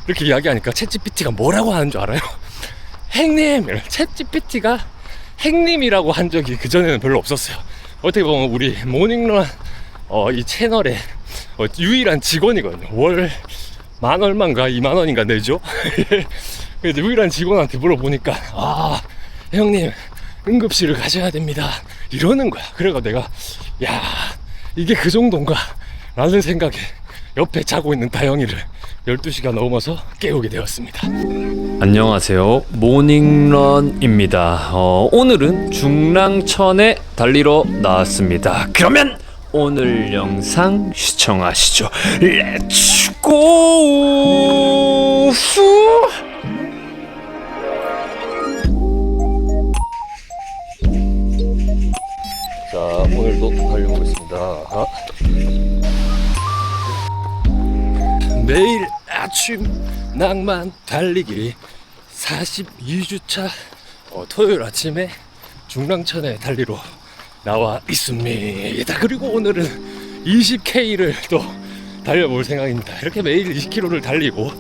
이렇게 이야기하니까 챗GPT가 뭐라고 하는 줄 알아요? 행님! 챗GPT가 행님이라고 한 적이 그전에는 별로 없었어요. 어떻게 보면 우리 모닝런 이 채널의 유일한 직원이거든요. 월 만 얼마인가 2만 원인가 내죠. 그래서 유일한 직원한테 물어보니까 형님 응급실을 가셔야 됩니다 이러는 거야. 그래가 내가 야 이게 그 정도인가 라는 생각에 옆에 자고 있는 다영이를 12시가 넘어서 깨우게 되었습니다. 안녕하세요, 모닝런입니다. 오늘은 중랑천에 달리러 나왔습니다. 그러면 오늘 영상 시청하시죠. 렛츠고! 자, 오늘도 달려보겠습니다. 매일 아침 낭만 달리기 42주차 토요일 아침에 중랑천에 달리러 나와 있습니다. 그리고 오늘은 20K를 또 달려볼 생각입니다. 이렇게 매일 20km를 달리고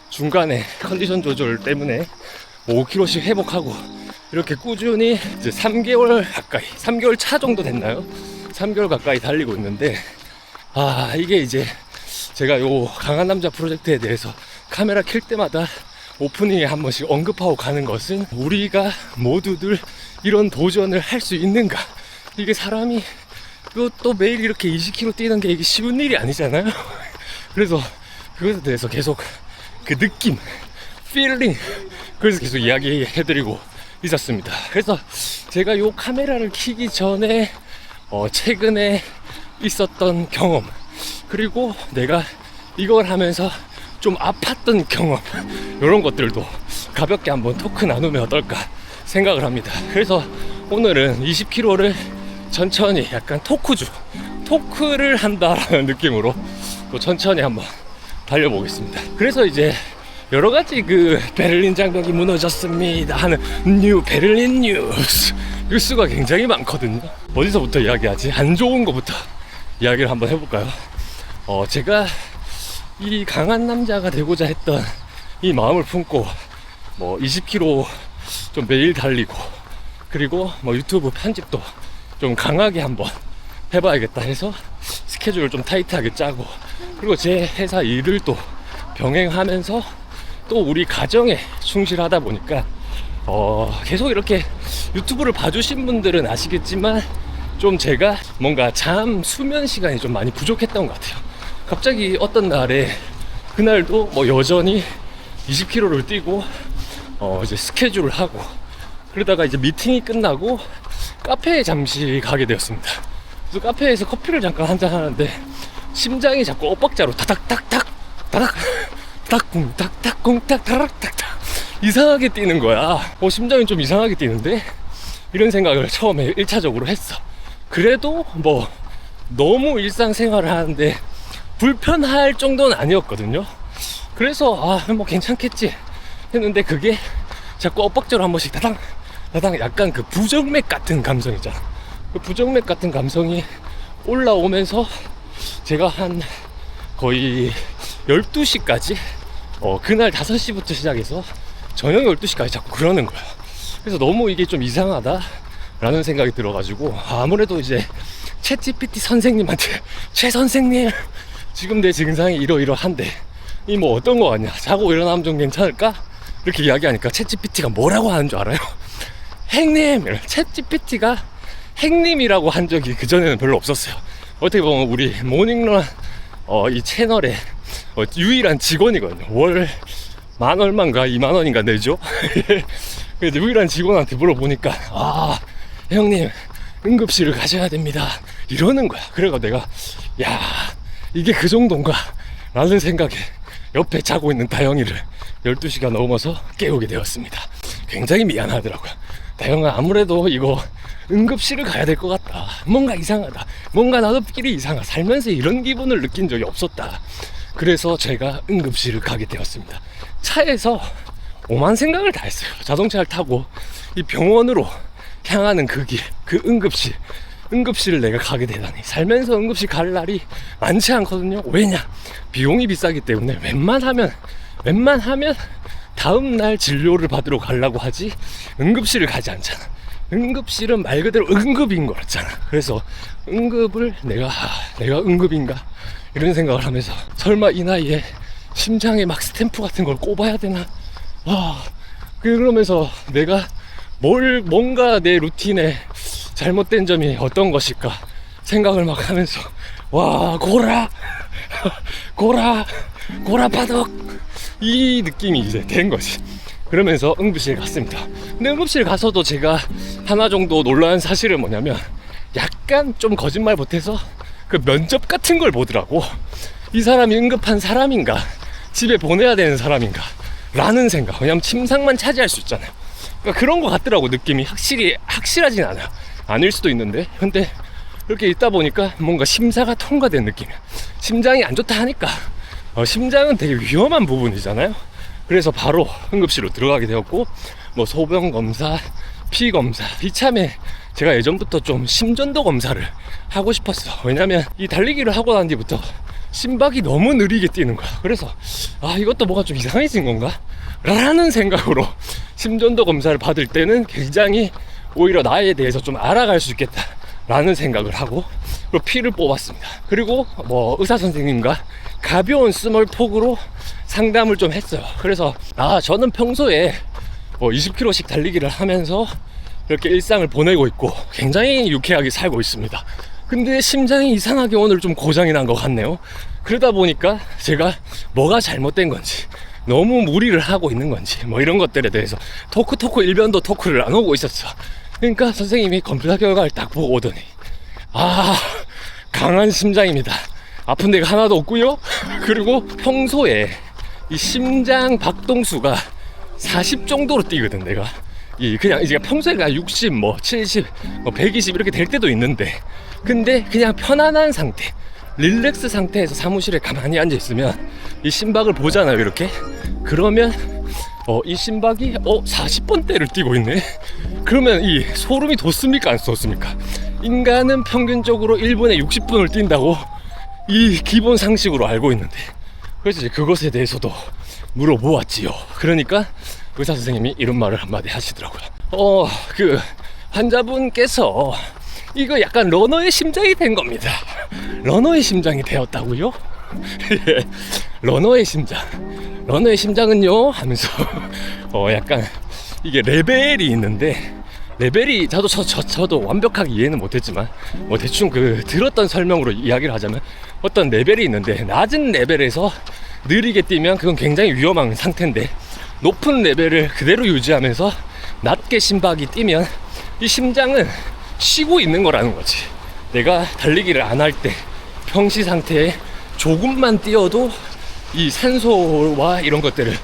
중간에 컨디션 조절 때문에 5km씩 회복하고 이렇게 꾸준히 이제 3개월 가까이, 3개월 차 정도 됐나요? 3개월 가까이 달리고 있는데 이게 이제 제가 요 강한 남자 프로젝트에 대해서 카메라 켤 때마다 오프닝에 한 번씩 언급하고 가는 것은 우리가 모두들 이런 도전을 할 수 있는가, 이게 사람이 또 매일 이렇게 20km 뛰는 게 이게 쉬운 일이 아니잖아요. 그래서 그것에 대해서 계속 그 느낌, 필링, 그래서 계속 이야기해드리고 있었습니다. 그래서 제가 요 카메라를 켜기 전에 최근에 있었던 경험, 그리고 내가 이걸 하면서 좀 아팠던 경험, 이런 것들도 가볍게 한번 토크 나누면 어떨까 생각을 합니다. 그래서 오늘은 20km를 천천히 약간 토크를 한다라는 느낌으로 또 천천히 한번 달려보겠습니다. 그래서 이제 여러가지 그 베를린 장벽이 무너졌습니다 하는 베를린 뉴스가 굉장히 많거든요. 어디서부터 이야기하지? 안 좋은 거부터 이야기를 한번 해볼까요? 제가 이 강한 남자가 되고자 했던 이 마음을 품고 20km 좀 매일 달리고, 그리고 유튜브 편집도 좀 강하게 한번 해봐야겠다 해서 스케줄을 좀 타이트하게 짜고, 그리고 제 회사 일을 또 병행하면서 또 우리 가정에 충실하다 보니까 계속 이렇게 유튜브를 봐주신 분들은 아시겠지만 좀 제가 뭔가 수면 시간이 좀 많이 부족했던 것 같아요. 갑자기 어떤 날에 그날도 여전히 20km를 뛰고 이제 스케줄을 하고, 그러다가 이제 미팅이 끝나고 카페에 잠시 가게 되었습니다. 그래서 카페에서 커피를 잠깐 한잔 하는데 심장이 자꾸 엇박자로 타닥탁탁 타닥 쿵 탁탁 쿵 탁 타닥 탁탁 이상하게 뛰는 거야. 심장이 좀 이상하게 뛰는데, 이런 생각을 처음에 1차적으로 했어. 그래도 너무 일상생활을 하는데 불편할 정도는 아니었거든요. 그래서 괜찮겠지 했는데, 그게 자꾸 엇박자로 한 번씩 타당 약간 그 부정맥 같은 감성이잖아. 그 부정맥 같은 감성이 올라오면서 제가 한 거의 12시까지 그날 5시부터 시작해서 저녁 12시까지 자꾸 그러는 거야. 그래서 너무 이게 좀 이상하다 라는 생각이 들어가지고, 아무래도 이제 챗GPT 선생님한테 최 선생님 지금 내 증상이 이러이러한데 이 어떤 거 같냐, 자고 일어나면 좀 괜찮을까? 이렇게 이야기하니까 챗GPT가 뭐라고 하는 줄 알아요? 행님! 챗GPT가 행님이라고 한 적이 그전에는 별로 없었어요. 어떻게 보면 우리 모닝런 이 채널의 유일한 직원이거든요. 월 만 얼마인가 2만 원인가 내죠. 그래서 유일한 직원한테 물어보니까 형님 응급실을 가셔야 됩니다 이러는 거야. 그래가 내가 야 이게 그 정도인가 라는 생각에 옆에 자고 있는 다영이를 12시가 넘어서 깨우게 되었습니다. 굉장히 미안하더라고요. 다영아, 아무래도 이거 응급실을 가야 될 것 같다, 뭔가 이상하다, 뭔가 나도끼리 이상하다, 살면서 이런 기분을 느낀 적이 없었다. 그래서 제가 응급실을 가게 되었습니다. 차에서 오만 생각을 다 했어요. 자동차를 타고 이 병원으로 향하는 그 길, 그 응급실을 내가 가게 되다니. 살면서 응급실 갈 날이 많지 않거든요. 왜냐? 비용이 비싸기 때문에 웬만하면 웬만하면 다음날 진료를 받으러 가려고 하지 응급실을 가지 않잖아. 응급실은 말 그대로 응급인 거였잖아. 그래서 응급을 내가 응급인가 이런 생각을 하면서 설마 이 나이에 심장에 막 스탬프 같은 걸 꼽아야 되나. 와, 그러면서 내가 뭔가 내 루틴에 잘못된 점이 어떤 것일까 생각을 막 하면서 와, 고라 파덕 이 느낌이 이제 된 거지. 그러면서 응급실 갔습니다. 근데 응급실 가서도 제가 하나 정도 놀란 사실은 뭐냐면 약간 좀 거짓말 못해서 그 면접 같은 걸 보더라고. 이 사람이 응급한 사람인가 집에 보내야 되는 사람인가 라는 생각. 왜냐면 침상만 차지할 수 있잖아요. 그러니까 그런 거 같더라고. 느낌이 확실하진 않아요. 아닐 수도 있는데, 근데 이렇게 있다 보니까 뭔가 심사가 통과된 느낌이야. 심장이 안 좋다 하니까 심장은 되게 위험한 부분이잖아요. 그래서 바로 응급실로 들어가게 되었고, 뭐 소변 검사, 피 검사, 이참에 제가 예전부터 좀 심전도 검사를 하고 싶었어. 왜냐면 이 달리기를 하고 난 뒤부터 심박이 너무 느리게 뛰는 거야. 그래서 이것도 뭐가 좀 이상해진 건가? 라는 생각으로 심전도 검사를 받을 때는 굉장히 오히려 나에 대해서 좀 알아갈 수 있겠다 라는 생각을 하고, 그리고 피를 뽑았습니다. 그리고 뭐 의사 선생님과 가벼운 스몰톡으로 상담을 좀 했어요. 그래서 저는 평소에 뭐 20km씩 달리기를 하면서 이렇게 일상을 보내고 있고 굉장히 유쾌하게 살고 있습니다. 근데 심장이 이상하게 오늘 좀 고장이 난 것 같네요. 그러다 보니까 제가 뭐가 잘못된 건지, 너무 무리를 하고 있는 건지, 뭐 이런 것들에 대해서 토크 일변도 토크를 안 하고 있었어. 그러니까 선생님이 검사 결과를 딱 보고 오더니 강한 심장입니다. 아픈 데가 하나도 없고요. 그리고 평소에 이 심장 박동수가 40 정도로 뛰거든. 내가 그냥 이제 평소에 60, 뭐 70, 뭐 120 이렇게 될 때도 있는데, 근데 그냥 편안한 상태, 릴렉스 상태에서 사무실에 가만히 앉아 있으면 이 심박을 보잖아요. 이렇게 그러면 이 심박이 40번대를 뛰고 있네. 그러면 이 소름이 돋습니까 안 돋습니까? 인간은 평균적으로 1분에 60분을 뛴다고 이 기본 상식으로 알고 있는데, 그래서 이제 그것에 대해서도 물어보았지요. 그러니까 의사 선생님이 이런 말을 한마디 하시더라고요. 그 환자분께서 이거 약간 러너의 심장이 된 겁니다. 러너의 심장이 되었다고요? 예, 러너의 심장은요 하면서 약간 이게 레벨이 있는데, 레벨이 저도 완벽하게 이해는 못했지만 뭐 대충 들었던 설명으로 이야기를 하자면 어떤 레벨이 있는데, 낮은 레벨에서 느리게 뛰면 그건 굉장히 위험한 상태인데, 높은 레벨을 그대로 유지하면서 낮게 심박이 뛰면 이 심장은 쉬고 있는 거라는 거지. 내가 달리기를 안 할 때 평시 상태에 조금만 뛰어도 이 산소와 이런 것들을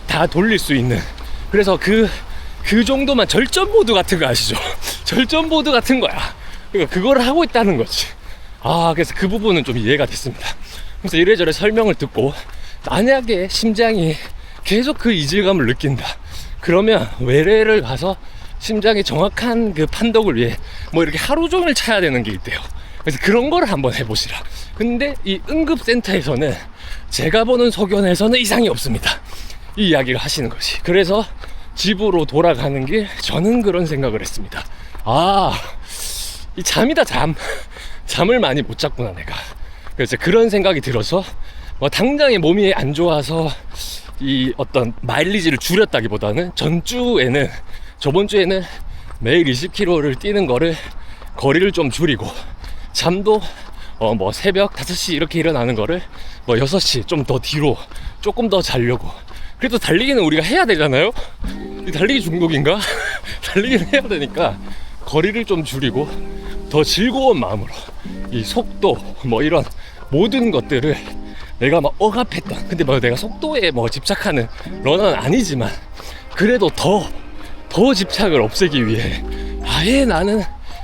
다 돌릴 수 있는, 그래서 그 정도만 절전 모드 같은 거 아시죠? 절전 모드 같은 거야. 그러니까 그걸 하고 있다는 거지. 그래서 그 부분은 좀 이해가 됐습니다. 그래서 이래저래 설명을 듣고, 만약에 심장이 계속 그 이질감을 느낀다 그러면 외래를 가서 심장의 정확한 그 판독을 위해 뭐 이렇게 하루 종일 차야 되는 게 있대요. 그래서 그런 거를 한번 해보시라. 근데 이 응급센터에서는 제가 보는 소견에서는 이상이 없습니다, 이 이야기를 하시는 것이. 그래서 집으로 돌아가는 길 저는 그런 생각을 했습니다. 이 잠이다, 잠을 많이 못 잤구나 내가. 그래서 그런 생각이 들어서 뭐 당장에 몸이 안 좋아서 이 어떤 마일리지를 줄였다기보다는 저번 주에는 매일 20km를 뛰는 거리를 좀 줄이고, 잠도 뭐 새벽 5시 이렇게 일어나는 거를 뭐 6시 좀 더 뒤로 조금 더 자려고. 그래도 달리기는 우리가 해야 되잖아요. 이 달리기 중독인가? 달리기는 해야 되니까 거리를 좀 줄이고 더 즐거운 마음으로 이 속도 뭐 이런 모든 것들을 내가 막 억압했던, 근데 뭐 내가 속도에 뭐 집착하는 러너는 아니지만 그래도 더 집착을 없애기 위해 아예 나는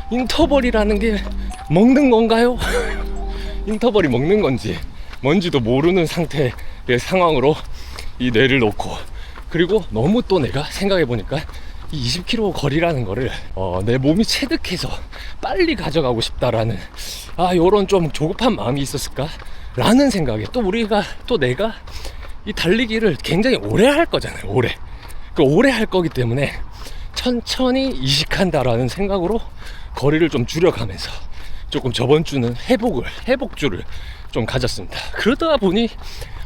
인터벌이라는 게 먹는 건가요? 인터벌이 먹는 건지 뭔지도 모르는 상태의 상황으로 이 뇌를 놓고, 그리고 너무 또 내가 생각해보니까 이 20km 거리라는 거를 내 몸이 체득해서 빨리 가져가고 싶다라는 요런 좀 조급한 마음이 있었을까? 라는 생각에 또 내가 이 달리기를 굉장히 오래 할 거잖아요. 오래 할 거기 때문에 천천히 이식한다라는 생각으로 거리를 좀 줄여가면서 조금 저번 주는 회복주를 좀 가졌습니다. 그러다 보니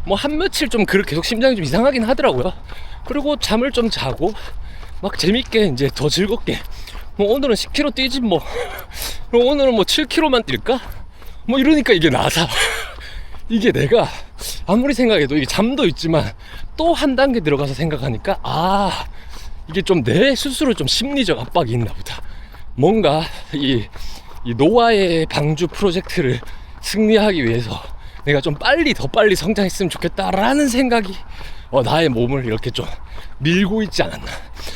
뭐 한 며칠 좀 계속 심장이 좀 이상하긴 하더라고요. 그리고 잠을 좀 자고 막 재밌게 이제 더 즐겁게 뭐 오늘은 10km 뛰지 뭐 그럼 오늘은 뭐 7km만 뛸까? 뭐 이러니까 이게 나사 이게 내가 아무리 생각해도 이게 잠도 있지만 또 한 단계 들어가서 생각하니까 이게 좀 내 스스로 좀 심리적 압박이 있나 보다. 뭔가 이 노아의 방주 프로젝트를 승리하기 위해서 내가 좀 더 빨리 성장했으면 좋겠다라는 생각이 나의 몸을 이렇게 좀 밀고 있지 않았나.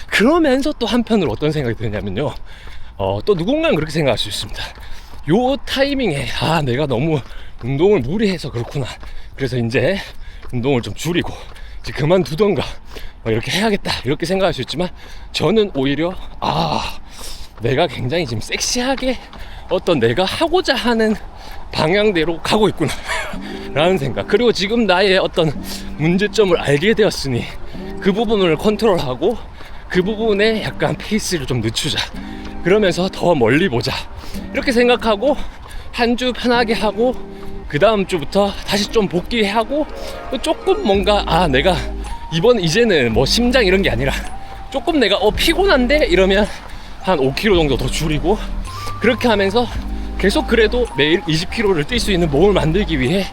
그러면서 또 한편으로 어떤 생각이 드냐면요, 또 누군가는 그렇게 생각할 수 있습니다. 요 타이밍에 내가 너무 운동을 무리해서 그렇구나, 그래서 이제 운동을 좀 줄이고 이제 그만두던가 이렇게 해야겠다, 이렇게 생각할 수 있지만, 저는 오히려 내가 굉장히 지금 섹시하게 어떤 내가 하고자 하는 방향대로 가고 있구나 라는 생각. 그리고 지금 나의 어떤 문제점을 알게 되었으니 그 부분을 컨트롤하고 그 부분에 약간 페이스를 좀 늦추자, 그러면서 더 멀리 보자, 이렇게 생각하고 한 주 편하게 하고 그 다음 주부터 다시 좀 복귀하고 조금 뭔가 내가 이제는 뭐 심장 이런 게 아니라 조금 내가 피곤한데 이러면 한 5kg 정도 더 줄이고, 그렇게 하면서 계속 그래도 매일 20km를 뛸 수 있는 몸을 만들기 위해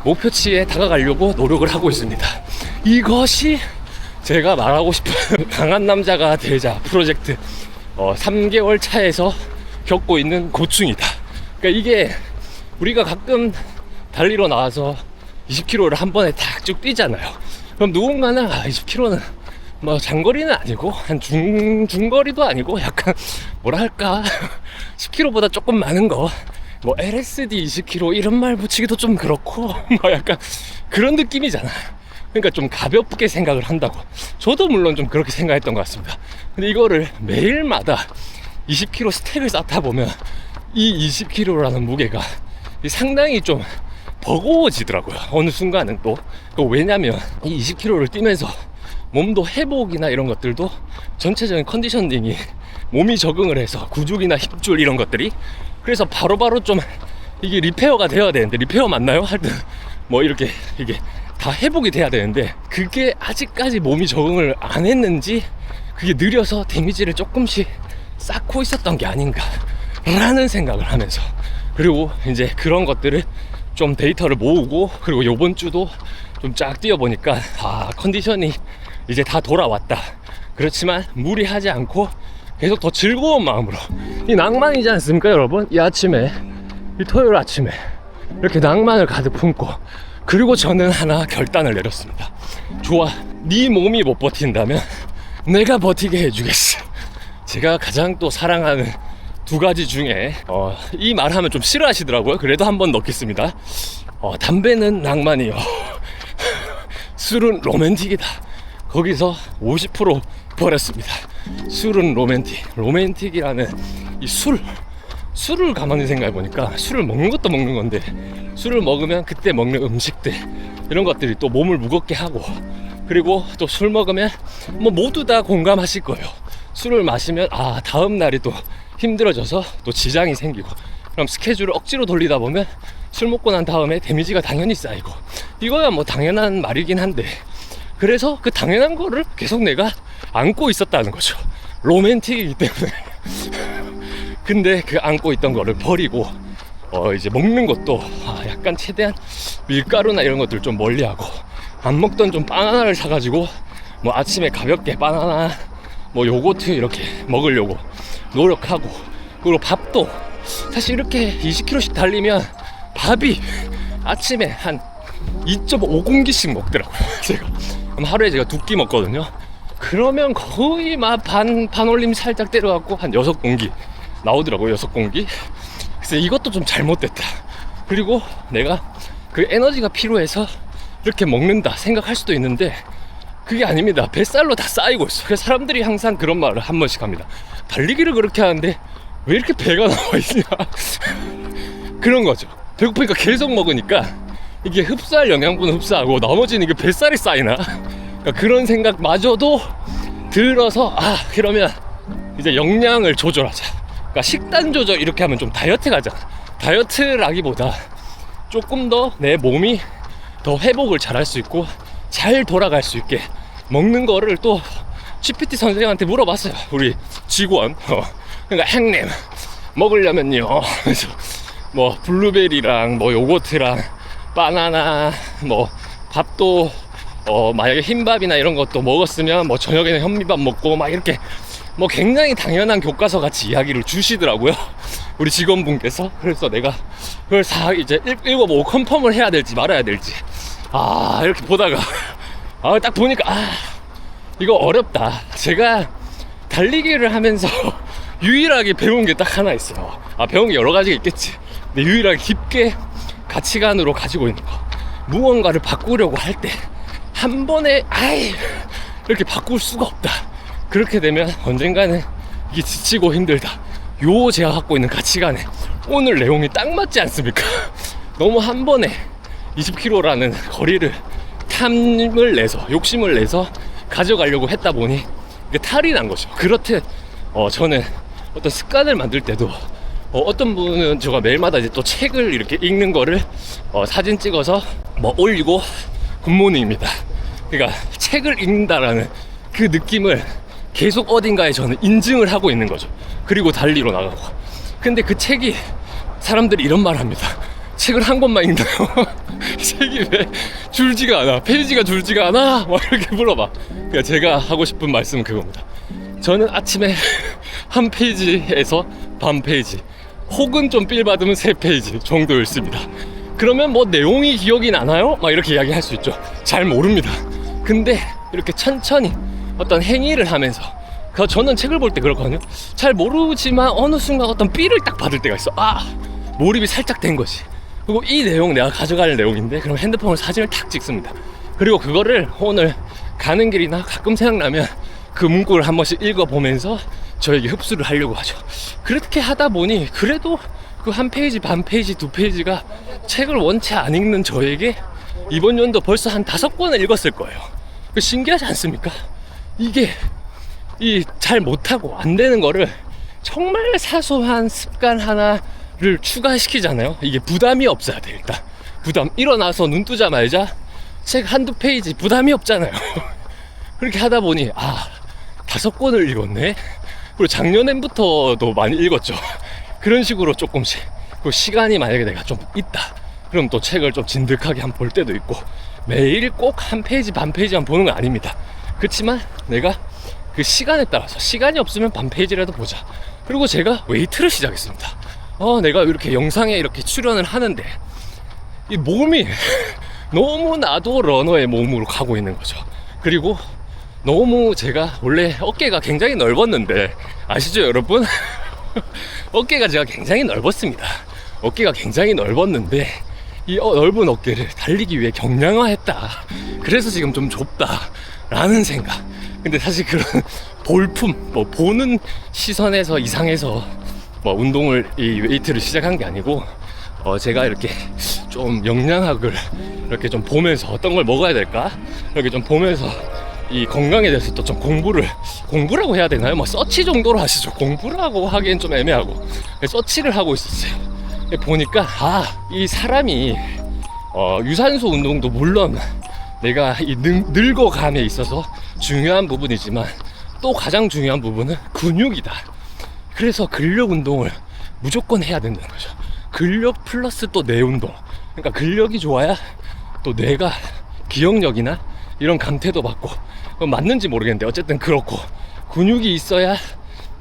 목표치에 다가가려고 노력을 하고 있습니다. 이것이 제가 말하고 싶은 강한 남자가 되자 프로젝트 3개월 차에서 겪고 있는 고충이다. 그러니까 이게 우리가 가끔 달리러 나와서 20km를 한 번에 탁 쭉 뛰잖아요. 그럼 누군가는 20km는 뭐 장거리는 아니고 한 중거리도 아니고 약간 뭐랄까 10km보다 조금 많은 거, 뭐 LSD 20km 이런 말 붙이기도 좀 그렇고 뭐 약간 그런 느낌이잖아. 그러니까 좀 가볍게 생각을 한다고. 저도 물론 좀 그렇게 생각했던 것 같습니다. 근데 이거를 매일마다 20km 스택을 쌓다 보면 이 20kg라는 무게가 상당히 좀 버거워지더라고요. 어느 순간은 또. 왜냐면 이 20km를 뛰면서 몸도 회복이나 이런 것들도 전체적인 컨디셔닝이 몸이 적응을 해서 구죽이나 힘줄 이런 것들이, 그래서 바로바로 좀 이게 리페어가 되어야 되는데, 리페어 맞나요? 하여튼 뭐 이렇게 이게 다 회복이 돼야 되는데 그게 아직까지 몸이 적응을 안 했는지 그게 느려서 데미지를 조금씩 쌓고 있었던 게 아닌가 라는 생각을 하면서, 그리고 이제 그런 것들을 좀 데이터를 모으고, 그리고 요번 주도 좀 쫙 뛰어보니까 컨디션이 이제 다 돌아왔다. 그렇지만 무리하지 않고 계속 더 즐거운 마음으로, 이 낭만이지 않습니까 여러분? 이 아침에, 이 토요일 아침에 이렇게 낭만을 가득 품고, 그리고 저는 하나 결단을 내렸습니다. 좋아, 네 몸이 못 버틴다면 내가 버티게 해주겠어. 제가 가장 또 사랑하는 두 가지 중에 이 말하면 좀 싫어하시더라고요. 그래도 한번 넣겠습니다. 담배는 낭만이요 술은 로맨틱이다. 거기서 50% 버렸습니다. 술은 로맨틱이라는 이 술을 가만히 생각해보니까, 술을 먹는 것도 먹는 건데 술을 먹으면 그때 먹는 음식들 이런 것들이 또 몸을 무겁게 하고, 그리고 또 술 먹으면 뭐 모두 다 공감하실 거예요. 술을 마시면 다음 날이 또 힘들어져서 또 지장이 생기고, 그럼 스케줄을 억지로 돌리다 보면 술 먹고 난 다음에 데미지가 당연히 쌓이고, 이거야 뭐 당연한 말이긴 한데, 그래서 그 당연한 거를 계속 내가 안고 있었다는 거죠. 로맨틱이기 때문에 근데 그 안고 있던 거를 버리고 이제 먹는 것도 약간 최대한 밀가루나 이런 것들 좀 멀리하고, 안 먹던 좀 바나나를 사가지고 뭐 아침에 가볍게 바나나 뭐 요거트 이렇게 먹으려고 노력하고, 그리고 밥도 사실 이렇게 20km씩 달리면 밥이 아침에 한 2.5공기씩 먹더라고요. 제가 그럼 하루에 제가 2끼 먹거든요. 그러면 거의 막 반올림 살짝 때려갖고 한 6공기 나오더라고요. 6공기. 그래서 이것도 좀 잘못됐다. 그리고 내가 그 에너지가 필요해서 이렇게 먹는다 생각할 수도 있는데 그게 아닙니다. 뱃살로 다 쌓이고 있어. 그래서 사람들이 항상 그런 말을 한 번씩 합니다. 달리기를 그렇게 하는데 왜 이렇게 배가 나와 있냐 그런 거죠. 배고프니까 계속 먹으니까 이게 흡수할 영양분은 흡수하고 나머지는 이게 뱃살이 쌓이나? 그러니까 그런 생각마저도 들어서 그러면 이제 영양을 조절하자. 그러니까 식단 조절 이렇게 하면 좀 다이어트 가잖아. 다이어트라기보다 조금 더 내 몸이 더 회복을 잘 할 수 있고 잘 돌아갈 수 있게 먹는 거를 또 GPT 선생님한테 물어봤어요. 우리 직원. 그러니까 형님 먹으려면요. 그래서 뭐 블루베리랑 뭐 요거트랑 바나나 뭐 밥도 만약에 흰밥이나 이런 것도 먹었으면 뭐 저녁에는 현미밥 먹고 막 이렇게 뭐 굉장히 당연한 교과서 같이 이야기를 주시더라고요. 우리 직원분께서. 그래서 내가 그걸 이제 읽어보고 컨펌을 해야 될지 말아야 될지 이렇게 보다가 딱 보니까 이거 어렵다. 제가 달리기를 하면서 유일하게 배운 게 딱 하나 있어요. 배운 게 여러 가지가 있겠지. 근데 유일하게 깊게 가치관으로 가지고 있는 거, 무언가를 바꾸려고 할 때 한 번에 이렇게 바꿀 수가 없다. 그렇게 되면 언젠가는 이게 지치고 힘들다. 요 제가 갖고 있는 가치관에 오늘 내용이 딱 맞지 않습니까? 너무 한 번에 20km라는 거리를 탐을 내서 욕심을 내서 가져가려고 했다 보니 이게 탈이 난 거죠. 그렇듯 저는 어떤 습관을 만들 때도 어떤 분은 제가 매일마다 이제 또 책을 이렇게 읽는 거를 사진 찍어서 뭐 올리고 굿모닝입니다. 그러니까 책을 읽는다라는 그 느낌을 계속 어딘가에 저는 인증을 하고 있는 거죠. 그리고 달리러 나가고. 근데 그 책이 사람들이 이런 말을 합니다. 책을 한 권만 읽나요? 책이 왜 줄지가 않아? 페이지가 줄지가 않아? 막 이렇게 물어봐. 그러니까 제가 하고 싶은 말씀은 그겁니다. 저는 아침에 한 페이지에서 반 페이지 혹은 좀 필 받으면 3페이지 정도 읽습니다. 그러면 뭐 내용이 기억이 나나요? 막 이렇게 이야기할 수 있죠. 잘 모릅니다. 근데 이렇게 천천히 어떤 행위를 하면서 저는 책을 볼 때 그렇거든요. 잘 모르지만 어느 순간 어떤 삐를 딱 받을 때가 있어. 몰입이 살짝 된 거지. 그리고 이 내용 내가 가져갈 내용인데 그럼 핸드폰으로 사진을 탁 찍습니다. 그리고 그거를 오늘 가는 길이나 가끔 생각나면 그 문구를 한 번씩 읽어보면서 저에게 흡수를 하려고 하죠. 그렇게 하다 보니 그래도 그 한 페이지, 반 페이지, 2페이지가 책을 원체 안 읽는 저에게 이번 연도 벌써 한 5권을 읽었을 거예요. 신기하지 않습니까? 이게 잘 못하고 안 되는 거를 정말 사소한 습관 하나를 추가시키잖아요. 이게 부담이 없어야 돼. 일단 부담, 일어나서 눈 뜨자마자 책 한두 페이지 부담이 없잖아요. 그렇게 하다 보니 5권을 읽었네. 그리고 작년부터도 많이 읽었죠. 그런 식으로 조금씩. 그리고 시간이 만약에 내가 좀 있다 그럼 또 책을 좀 진득하게 한번 볼 때도 있고, 매일 꼭 한 페이지 반 페이지만 보는 건 아닙니다. 그렇지만 내가 그 시간에 따라서 시간이 없으면 반 페이지라도 보자. 그리고 제가 웨이트를 시작했습니다. 내가 이렇게 영상에 이렇게 출연을 하는데 이 몸이 너무 나도 러너의 몸으로 가고 있는 거죠. 그리고 너무 제가 원래 어깨가 굉장히 넓었는데 아시죠 여러분? 어깨가 제가 굉장히 넓었습니다. 어깨가 굉장히 넓었는데 이 넓은 어깨를 달리기 위해 경량화했다. 그래서 지금 좀 좁다 라는 생각. 근데 사실 그런 볼품, 뭐 보는 시선에서 이상해서 뭐 운동을, 이 웨이트를 시작한 게 아니고 제가 이렇게 좀 영양학을 이렇게 좀 보면서 어떤 걸 먹어야 될까 이렇게 좀 보면서 이 건강에 대해서 또 좀 공부라고 해야 되나요? 뭐 서치 정도로 하시죠. 공부라고 하기엔 좀 애매하고 서치를 하고 있었어요. 보니까 이 사람이 유산소 운동도 물론 내가 이 늙어감에 있어서 중요한 부분이지만 또 가장 중요한 부분은 근육이다. 그래서 근력 운동을 무조건 해야 된다는 거죠. 근력 플러스 또 뇌 운동. 그러니까 근력이 좋아야 또 뇌가 기억력이나 이런 감퇴도 받고, 맞는지 모르겠는데 어쨌든 그렇고, 근육이 있어야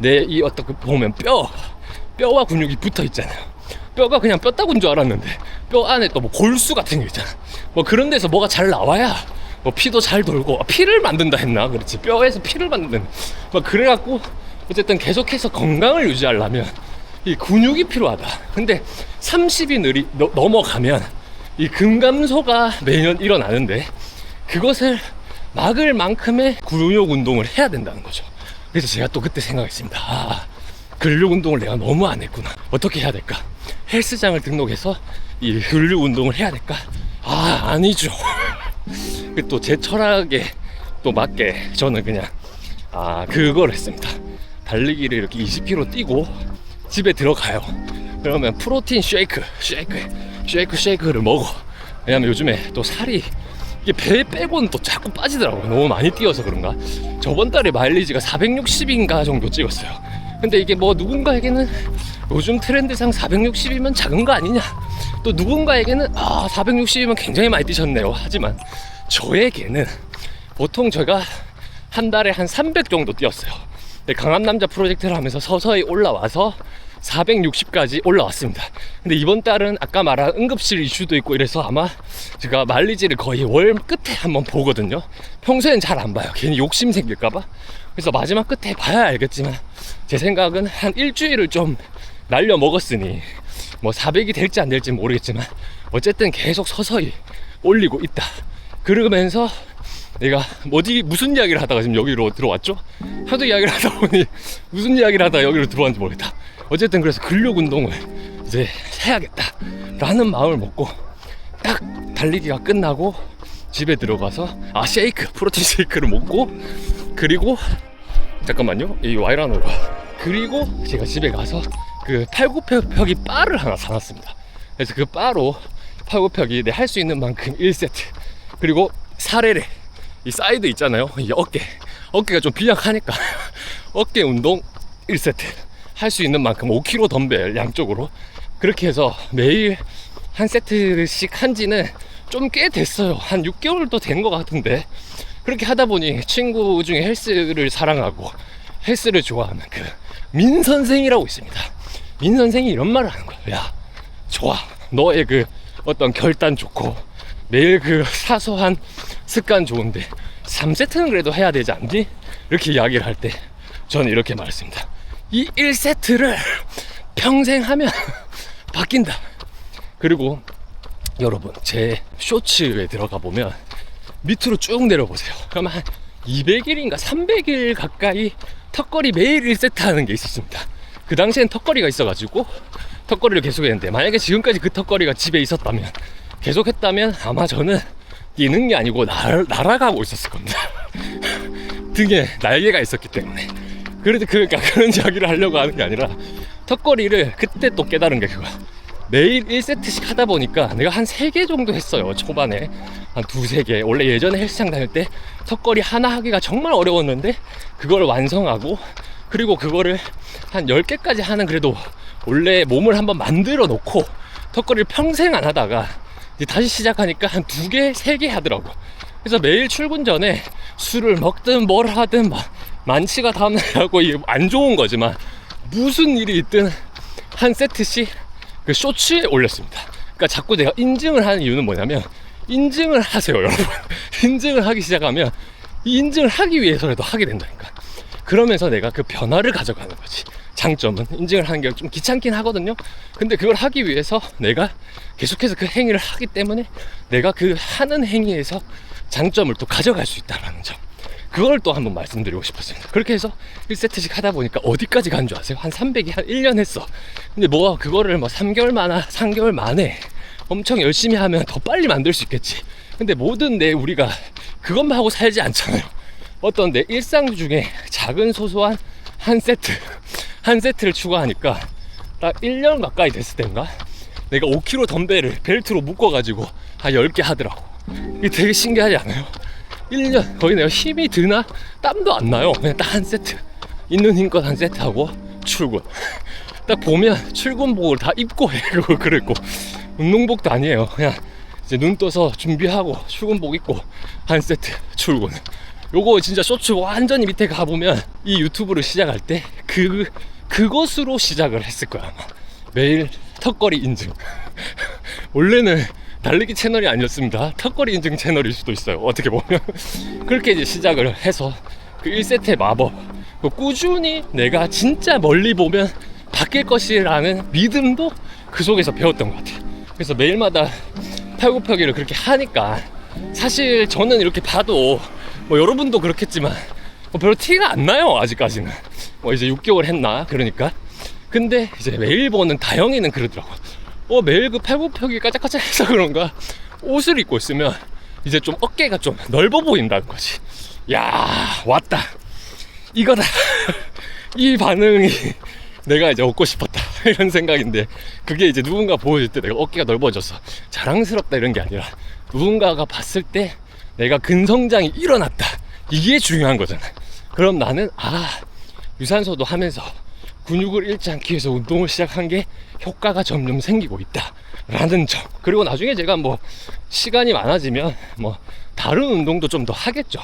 이 어떻게 보면 뼈와 근육이 붙어 있잖아요. 뼈가 그냥 뼈다구인 줄 알았는데 뼈 안에 또 뭐 골수 같은 게 있잖아. 뭐 그런 데서 뭐가 잘 나와야 뭐 피도 잘 돌고, 피를 만든다 했나? 그렇지, 뼈에서 피를 만든다. 막 그래갖고 어쨌든 계속해서 건강을 유지하려면 이 근육이 필요하다. 근데 30이 넘어가면 이 근감소가 매년 일어나는데 그것을 막을 만큼의 근력 운동을 해야 된다는 거죠. 그래서 제가 또 그때 생각했습니다. 근력 운동을 내가 너무 안 했구나. 어떻게 해야 될까? 헬스장을 등록해서 이 근력 운동을 해야 될까? 아니죠. 또 제 철학에 또 맞게 저는 그냥 그걸 했습니다. 달리기를 이렇게 20km 뛰고 집에 들어가요. 그러면 프로틴 쉐이크를 먹어. 왜냐면 요즘에 또 살이 이게 배 빼고는 또 자꾸 빠지더라고요. 너무 많이 뛰어서 그런가. 저번 달에 마일리지가 460인가 정도 찍었어요. 근데 이게 뭐 누군가에게는 요즘 트렌드상 460이면 작은 거 아니냐, 또 누군가에게는 460이면 굉장히 많이 뛰셨네요. 하지만 저에게는 보통 제가 한 달에 한 300 정도 뛰었어요. 강한남자 프로젝트를 하면서 서서히 올라와서 460까지 올라왔습니다. 근데 이번 달은 아까 말한 응급실 이슈도 있고 이래서 아마 제가 마일리지를 거의 월 끝에 한번 보거든요. 평소엔 잘 안 봐요. 괜히 욕심 생길까봐. 그래서 마지막 끝에 봐야 알겠지만 제 생각은 한 일주일을 좀 날려 먹었으니 뭐 400이 될지 안 될지 모르겠지만 어쨌든 계속 서서히 올리고 있다. 그러면서 내가 무슨 이야기를 하다가 지금 여기로 들어왔죠? 하도 이야기를 하다 보니 무슨 이야기를 하다가 여기로 들어왔는지 모르겠다. 어쨌든 그래서 근력 운동을 이제 해야겠다 라는 마음을 먹고 딱 달리기가 끝나고 집에 들어가서 프로틴 쉐이크를 먹고, 그리고 잠깐만요, 이 와이라노가, 그리고 제가 집에 가서 그 팔굽혀펴기 바를 하나 사놨습니다. 그래서 그 바로 팔굽혀펴기 내 할 수 있는 만큼 1세트, 그리고 사레레 이 사이드 있잖아요, 이 어깨가 좀 빈약하니까 어깨 운동 1세트 할 수 있는 만큼 5kg 덤벨 양쪽으로 그렇게 해서 매일 한 세트씩 한 지는 좀 꽤 됐어요. 한 6개월도 된 것 같은데, 그렇게 하다 보니 친구 중에 헬스를 사랑하고 헬스를 좋아하는 그 민 선생이라고 있습니다. 민 선생이 이런 말을 하는 거예요. 야, 좋아, 너의 그 어떤 결단 좋고 매일 그 사소한 습관 좋은데 3세트는 그래도 해야 되지 않니? 이렇게 이야기를 할 때 저는 이렇게 말했습니다. 이 1세트를 평생 하면 바뀐다. 그리고 여러분, 제 쇼츠에 들어가 보면 밑으로 쭉 내려보세요. 그러면 한 200일인가 300일 가까이 턱걸이 매일 1세트 하는 게 있었습니다. 그 당시엔 턱걸이가 있어가지고 턱걸이를 계속 했는데, 만약에 지금까지 그 턱걸이가 집에 있었다면, 계속 했다면 아마 저는 뛰는 게 아니고 날아가고 있었을 겁니다. 등에 날개가 있었기 때문에. 그러니까 그런 이야기를 하려고 하는 게 아니라, 턱걸이를 그때 또 깨달은 게 그거야. 매일 1세트씩 하다 보니까 내가 한 3개 정도 했어요. 초반에 한 2-3개. 원래 예전에 헬스장 다닐 때 턱걸이 하나 하기가 정말 어려웠는데 그걸 완성하고, 그리고 그거를 한 10개까지 하는, 그래도 원래 몸을 한번 만들어 놓고 턱걸이를 평생 안 하다가 이제 다시 시작하니까 한 2개, 3개 하더라고. 그래서 매일 출근 전에 술을 먹든 뭘 하든 막 만취가 다음날 하고, 이게 안 좋은 거지만 무슨 일이 있든 한 세트씩 그 쇼츠에 올렸습니다. 그러니까 자꾸 내가 인증을 하는 이유는 뭐냐면, 인증을 하세요, 여러분. 인증을 하기 시작하면 이 인증을 하기 위해서라도 하게 된다니까. 그러면서 내가 그 변화를 가져가는 거지. 장점은 인증을 하는 게 좀 귀찮긴 하거든요. 근데 그걸 하기 위해서 내가 계속해서 그 행위를 하기 때문에 내가 그 하는 행위에서 장점을 또 가져갈 수 있다는 점, 그걸 또 한번 말씀드리고 싶었습니다. 그렇게 해서 1세트씩 하다 보니까 어디까지 간 줄 아세요? 한 300이 한 1년 했어. 근데 뭐 그거를 뭐 3개월 만에 엄청 열심히 하면 더 빨리 만들 수 있겠지. 근데 모든 우리가 그것만 하고 살지 않잖아요. 어떤 내 일상 중에 작은 소소한 한 세트를 추가하니까 딱 1년 가까이 됐을 때인가 내가 5kg 덤벨을 벨트로 묶어가지고 한 10개 하더라고. 이게 되게 신기하지 않아요? 1년 거의 내가 힘이 드나 땀도 안 나요. 그냥 딱 한 세트, 있는 힘껏 한 세트 하고 출근. 딱 보면 출근복을 다 입고 해. 그랬고 운동복도 아니에요. 그냥 이제 눈 떠서 준비하고 출근복 입고 한 세트 출근. 요거 진짜 쇼츠 완전히 밑에 가보면 이 유튜브를 시작할 때 그것으로 시작을 했을 거야 아마. 매일 턱걸이 인증. 원래는 달리기 채널이 아니었습니다. 턱걸이 인증 채널일 수도 있어요, 어떻게 보면. 그렇게 이제 시작을 해서 그 1세트의 마법, 꾸준히 내가 진짜 멀리 보면 바뀔 것이라는 믿음도 그 속에서 배웠던 것 같아요. 그래서 매일마다 팔굽혀펴기를 그렇게 하니까 사실 저는 이렇게 봐도 뭐 여러분도 그렇겠지만 뭐 별로 티가 안 나요, 아직까지는. 뭐 이제 6개월 했나 그러니까. 근데 이제 매일 보는 다영이는 그러더라고. 매일 그 팔굽혀펴기 까짝까짝 해서 그런가 옷을 입고 있으면 이제 좀 어깨가 좀 넓어 보인다는 거지. 야, 왔다. 이거다. 이 반응이 내가 이제 얻고 싶었다. 이런 생각인데, 그게 이제 누군가 보여줄 때 내가 어깨가 넓어져서 자랑스럽다 이런 게 아니라, 누군가가 봤을 때 내가 근성장이 일어났다. 이게 중요한 거잖아. 그럼 나는 유산소도 하면서 근육을 잃지 않기 위해서 운동을 시작한 게 효과가 점점 생기고 있다 라는 점. 그리고 나중에 제가 뭐 시간이 많아지면 뭐 다른 운동도 좀 더 하겠죠.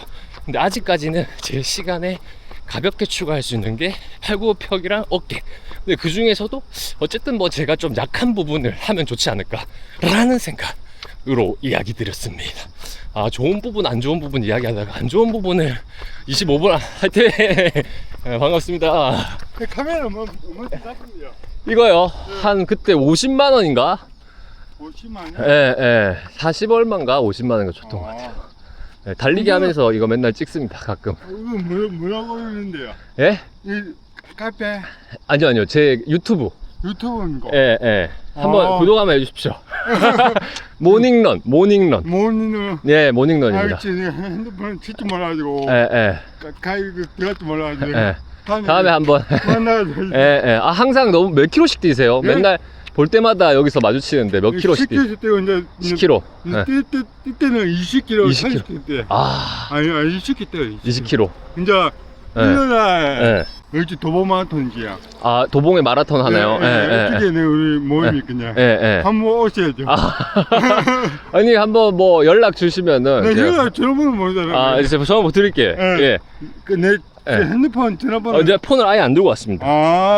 근데 아직까지는 제 시간에 가볍게 추가할 수 있는 게 팔굽혀펴기랑 어깨. 근데 그 중에서도 어쨌든 뭐 제가 좀 약한 부분을 하면 좋지 않을까 라는 생각으로 이야기 드렸습니다. 좋은 부분 안 좋은 부분 이야기하다가 안 좋은 부분을 25분 하여튼 반갑습니다. 카메라 뭐 잡은데요? 이거요. 한 그때 50만 원인가? 50만 원? 예. 40 얼마인가 50만 원인가 줬던 것 같아요. 예, 달리기 하면서 이거 맨날 찍습니다. 가끔. 이거 뭐라고 그러는데요? 예? 이 카페 아니요. 제 유튜브. 유튜브인가? 예. 한번 아. 구독 한번 해주십시오. 모닝런. 모니는 예, 모닝런입니다. 알지. 핸드폰 치지 말아가지고 예. 가이드 들어가지 말아가지고 예. 다음에 한번. 만나가지고 예. 항상 너무 몇 킬로씩 뛰세요? 예? 맨날 볼 때마다 여기서 마주치는데 몇 킬로씩 뛰? 10kg 때고 이제 10킬로. 예. 때는 20kg 20kg. 30kg 때 아, 아니 20kg 때 20킬로. 이제 예. 일요일날 예. 여기 도보 마라톤이야. 도봉에 마라톤 하나요? 어떻게 우리 모임이 그냥 예. 한번 오셔야죠. 아니 한번 뭐 연락 주시면은 네, 제가- 연락 전화번호 모르잖아. 이제 전화 못 드릴게. 예. 내 예. 핸드폰 전화번호. 이제 폰을 아예 안 들고 왔습니다.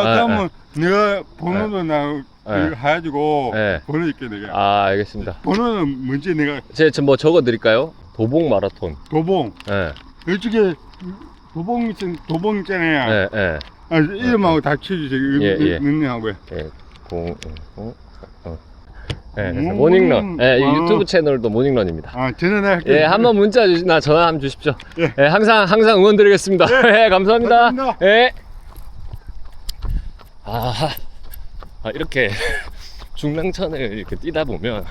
그러면 내가 번호도 나 예. 해가지고 예. 보내줄게 내가. 알겠습니다. 번호는 뭔지 내가 제가 뭐 적어 드릴까요? 도봉 마라톤. 도봉. 예. 이쪽에 도봉 있잖아요. 예. 이름하고 다 쳐주세요. 예. 은행하고요. 예. 그래서 모닝런. 예, 이 유튜브 채널도 모닝런입니다. 전화 할게요. 예, 한번 문자 주시나 전화 한번 주십시오. 예. 예, 항상 응원 드리겠습니다. 예, 감사합니다. 감사합니다. 예. 이렇게 중랑천을 이렇게 뛰다 보면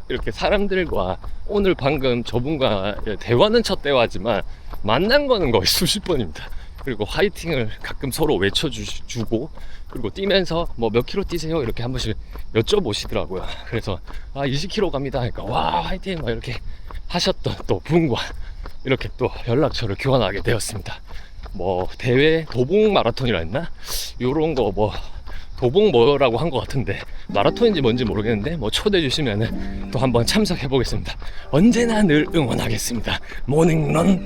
이렇게 사람들과 오늘 방금 저분과 대화는 첫 대화지만 만난 거는 거의 수십 번입니다. 그리고 화이팅을 가끔 서로 외쳐주고 그리고 뛰면서 뭐 몇 킬로 뛰세요 이렇게 한 번씩 여쭤보시더라고요. 그래서 20킬로 갑니다 하니까 와 화이팅 막 이렇게 하셨던 또 분과 이렇게 또 연락처를 교환하게 되었습니다. 뭐 대회 도봉 마라톤이라 했나? 요런 거 뭐 도봉 뭐라고 한 것 같은데 마라톤인지 뭔지 모르겠는데 뭐 초대해 주시면은 또 한번 참석해 보겠습니다. 언제나 늘 응원하겠습니다. 모닝런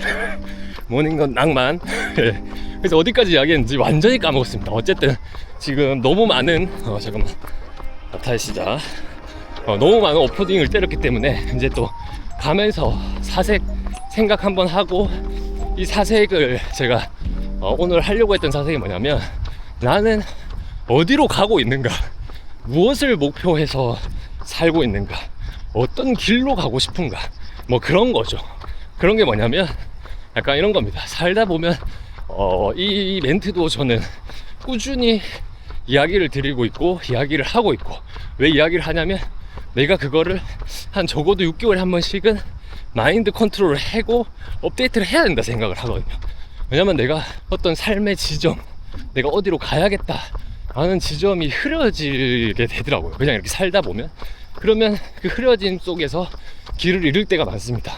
낭만. 예. 그래서 어디까지 이야기했는지 완전히 까먹었습니다. 어쨌든 지금 너무 많은 잠깐만 다시 시작. 너무 많은 오프닝을 때렸기 때문에 이제 또 가면서 사색 생각 한번 하고 이 사색을 제가 오늘 하려고 했던 사색이 뭐냐면 나는 어디로 가고 있는가, 무엇을 목표해서 살고 있는가, 어떤 길로 가고 싶은가, 뭐 그런 거죠. 그런 게 뭐냐면 약간 이런 겁니다. 살다 보면 이 멘트도 저는 꾸준히 이야기를 드리고 있고 이야기를 하고 있고, 왜 이야기를 하냐면 내가 그거를 한 적어도 6개월에 한 번씩은 마인드 컨트롤을 하고 업데이트를 해야 된다 생각을 하거든요. 왜냐면 내가 어떤 삶의 지점, 내가 어디로 가야겠다 라는 지점이 흐려지게 되더라고요. 그냥 이렇게 살다 보면. 그러면 그 흐려짐 속에서 길을 잃을 때가 많습니다.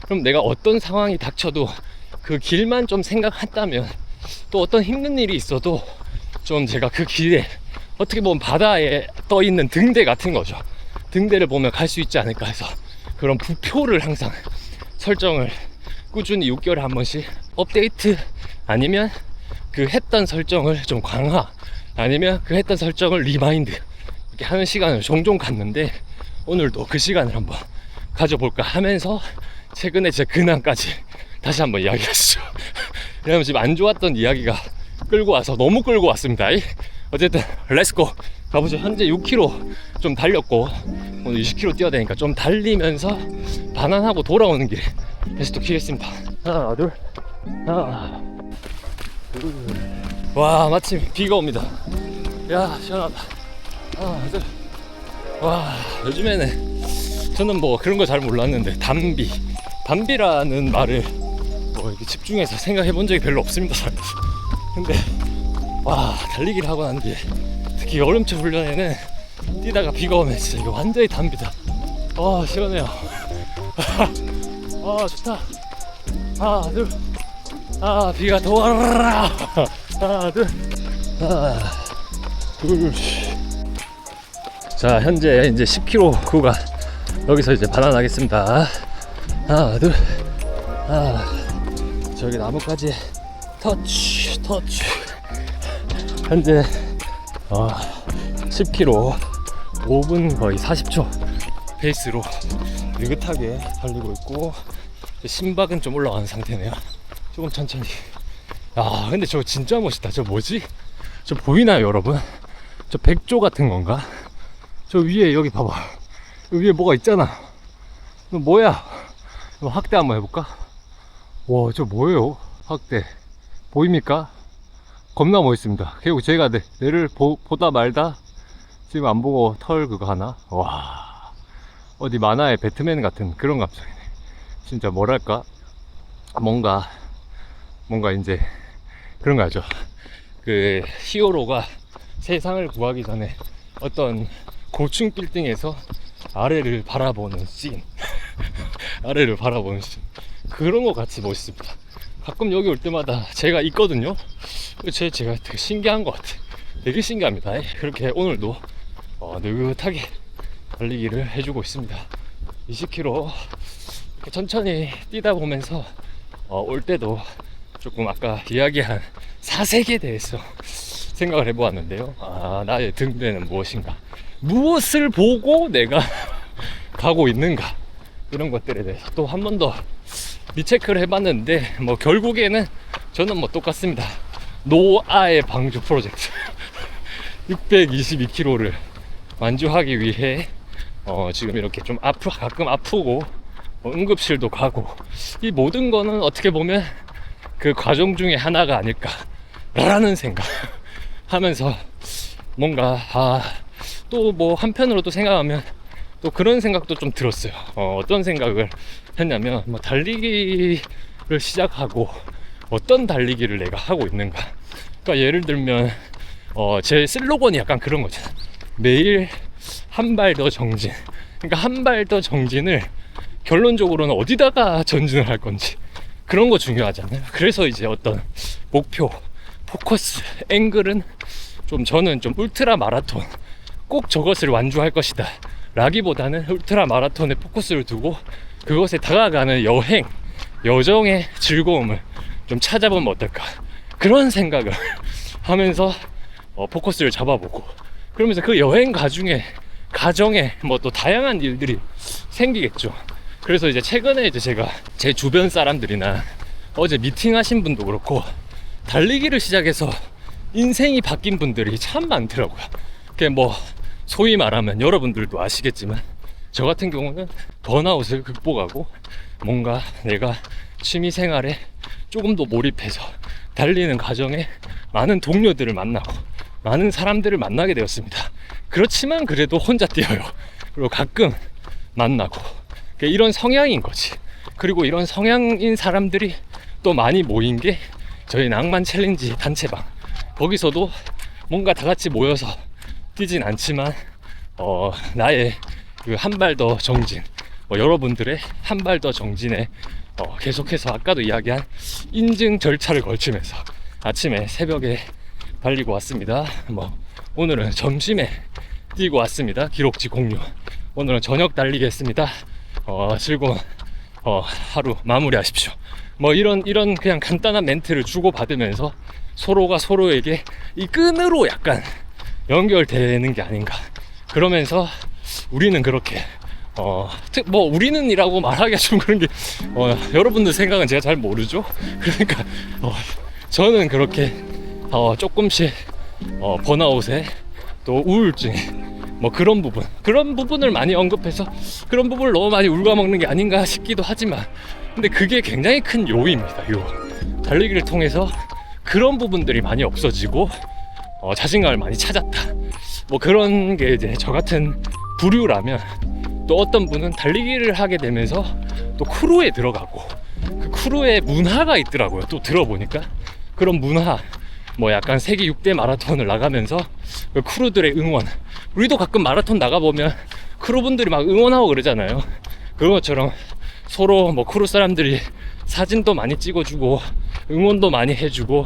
그럼 내가 어떤 상황이 닥쳐도 그 길만 좀 생각한다면, 또 어떤 힘든 일이 있어도 좀 제가 그 길에 어떻게 보면 바다에 떠 있는 등대 같은 거죠. 등대를 보면 갈 수 있지 않을까 해서 그런 부표를 항상 설정을 꾸준히 6개월에 한 번씩 업데이트, 아니면 그 했던 설정을 좀 강화, 아니면 그 했던 설정을 리마인드, 이렇게 하는 시간을 종종 갖는데 오늘도 그 시간을 한번 가져볼까 하면서 최근에 제 근황까지 다시 한번 이야기하시죠. 왜냐면 지금 안 좋았던 이야기가 끌고 와서 너무 끌고 왔습니다. 어쨌든 렛츠고 가보죠. 현재 6km 좀 달렸고 오늘 20km 뛰어야 되니까 좀 달리면서 반환하고 돌아오는 길에 다시 또 키겠습니다. 하나 둘 하나 둘. 와 마침 비가 옵니다. 야 시원하다. 하나 둘. 와 요즘에는 저는 뭐 그런 거 잘 몰랐는데 담비라는 말을 뭐 이렇게 집중해서 생각해 본 적이 별로 없습니다. 근데 와, 달리기를 하고 난 뒤에 특히 여름철 훈련에는 뛰다가 비가 오면 진짜 이거 완전히 담비다. 시원해요. 좋다. 하나 둘. 비가 더 와라. 하나 둘. 둘. 자, 현재 이제 10km 구간 여기서 이제 반환하겠습니다. 하나 둘. 저기 나무까지 터치. 현재 10km 5분 거의 40초 페이스로 느긋하게 달리고 있고, 심박은 좀 올라가는 상태네요. 조금 천천히. 근데 저거 진짜 멋있다. 저 뭐지? 저 보이나요 여러분? 저 백조 같은 건가? 저 위에 여기 봐봐. 여기 위에 뭐가 있잖아. 이거 뭐야? 이거 확대 한번 해볼까? 와, 저 뭐예요? 확대 보입니까? 겁나 멋있습니다. 그리고 제가 내를 보다 말다 지금 안 보고 털 그거 하나? 와, 어디 만화의 배트맨 같은 그런 감성이네. 진짜 뭐랄까, 뭔가 이제 그런 거 알죠? 그 히어로가 세상을 구하기 전에 어떤 고층 빌딩에서 아래를 바라보는 씬 아래를 바라보는 씬, 그런 거 같이 멋있습니다. 가끔 여기 올 때마다 제가 있거든요. 제가 되게 신기한 것 같아. 되게 신기합니다. 그렇게 오늘도 느긋하게 달리기를 해주고 있습니다. 20km 이렇게 천천히 뛰다 보면서 올 때도 조금 아까 이야기한 사색에 대해서 생각을 해보았는데요. 나의 등대는 무엇인가, 무엇을 보고 내가 가고 있는가, 이런 것들에 대해서 또 한 번 더 리체크를 해봤는데, 뭐 결국에는 저는 뭐 똑같습니다. 노아의 방주 프로젝트 622km를 완주하기 위해 지금 이렇게 좀 가끔 아프고 응급실도 가고, 이 모든 거는 어떻게 보면 그 과정 중에 하나가 아닐까 라는 생각 하면서, 뭔가 또 뭐 한편으로 또 생각하면 또 그런 생각도 좀 들었어요. 어떤 생각을 했냐면, 뭐 달리기를 시작하고 어떤 달리기를 내가 하고 있는가. 그러니까 예를 들면 제 슬로건이 약간 그런 거잖아. 매일 한 발 더 정진. 그러니까 한 발 더 정진을 결론적으로는 어디다가 전진을 할 건지, 그런 거 중요하잖아요. 그래서 이제 어떤 목표, 포커스, 앵글은 좀, 저는 좀 울트라 마라톤 꼭 저것을 완주할 것이다 라기보다는 울트라 마라톤에 포커스를 두고 그것에 다가가는 여정의 즐거움을 좀 찾아보면 어떨까, 그런 생각을 하면서 포커스를 잡아보고, 그러면서 그 여행 가정에 뭐 또 다양한 일들이 생기겠죠. 그래서 이제 최근에 이제 제가 제 주변 사람들이나 어제 미팅하신 분도 그렇고 달리기를 시작해서 인생이 바뀐 분들이 참 많더라고요. 그게 뭐 소위 말하면 여러분들도 아시겠지만, 저 같은 경우는 번아웃을 극복하고 뭔가 내가 취미생활에 조금 더 몰입해서 달리는 과정에 많은 동료들을 만나고 많은 사람들을 만나게 되었습니다. 그렇지만 그래도 혼자 뛰어요. 그리고 가끔 만나고, 이런 성향인 거지. 그리고 이런 성향인 사람들이 또 많이 모인 게 저희 낭만 챌린지 단체방. 거기서도 뭔가 다 같이 모여서 뛰진 않지만 나의 그 한 발 더 정진, 여러분들의 한 발 더 정진에 계속해서 아까도 이야기한 인증 절차를 걸치면서 아침에 새벽에 달리고 왔습니다. 오늘은 점심에 뛰고 왔습니다. 기록지 공유. 오늘은 저녁 달리기 했습니다. 즐거운 하루 마무리하십시오. 이런 그냥 간단한 멘트를 주고받으면서 서로가 서로에게 이 끈으로 약간 연결되는 게 아닌가. 그러면서 우리는 그렇게 우리는이라고 말하기가 좀 그런 게 여러분들 생각은 제가 잘 모르죠. 그러니까 저는 그렇게 조금씩 번아웃에 또 우울증 그런 부분을 많이 언급해서 그런 부분을 너무 많이 울어먹는 게 아닌가 싶기도 하지만, 근데 그게 굉장히 큰 요입니다. 달리기를 통해서 그런 부분들이 많이 없어지고 자신감을 많이 찾았다. 그런 게 이제 저 같은 부류라면 또 어떤 분은 달리기를 하게 되면서 또 크루에 들어가고 그 크루에 문화가 있더라고요. 또 들어보니까 그런 문화, 뭐 약간 세계 6대 마라톤을 나가면서 그 크루들의 응원, 우리도 가끔 마라톤 나가보면 크루분들이 막 응원하고 그러잖아요. 그런 것처럼 서로 뭐 크루 사람들이 사진도 많이 찍어주고 응원도 많이 해주고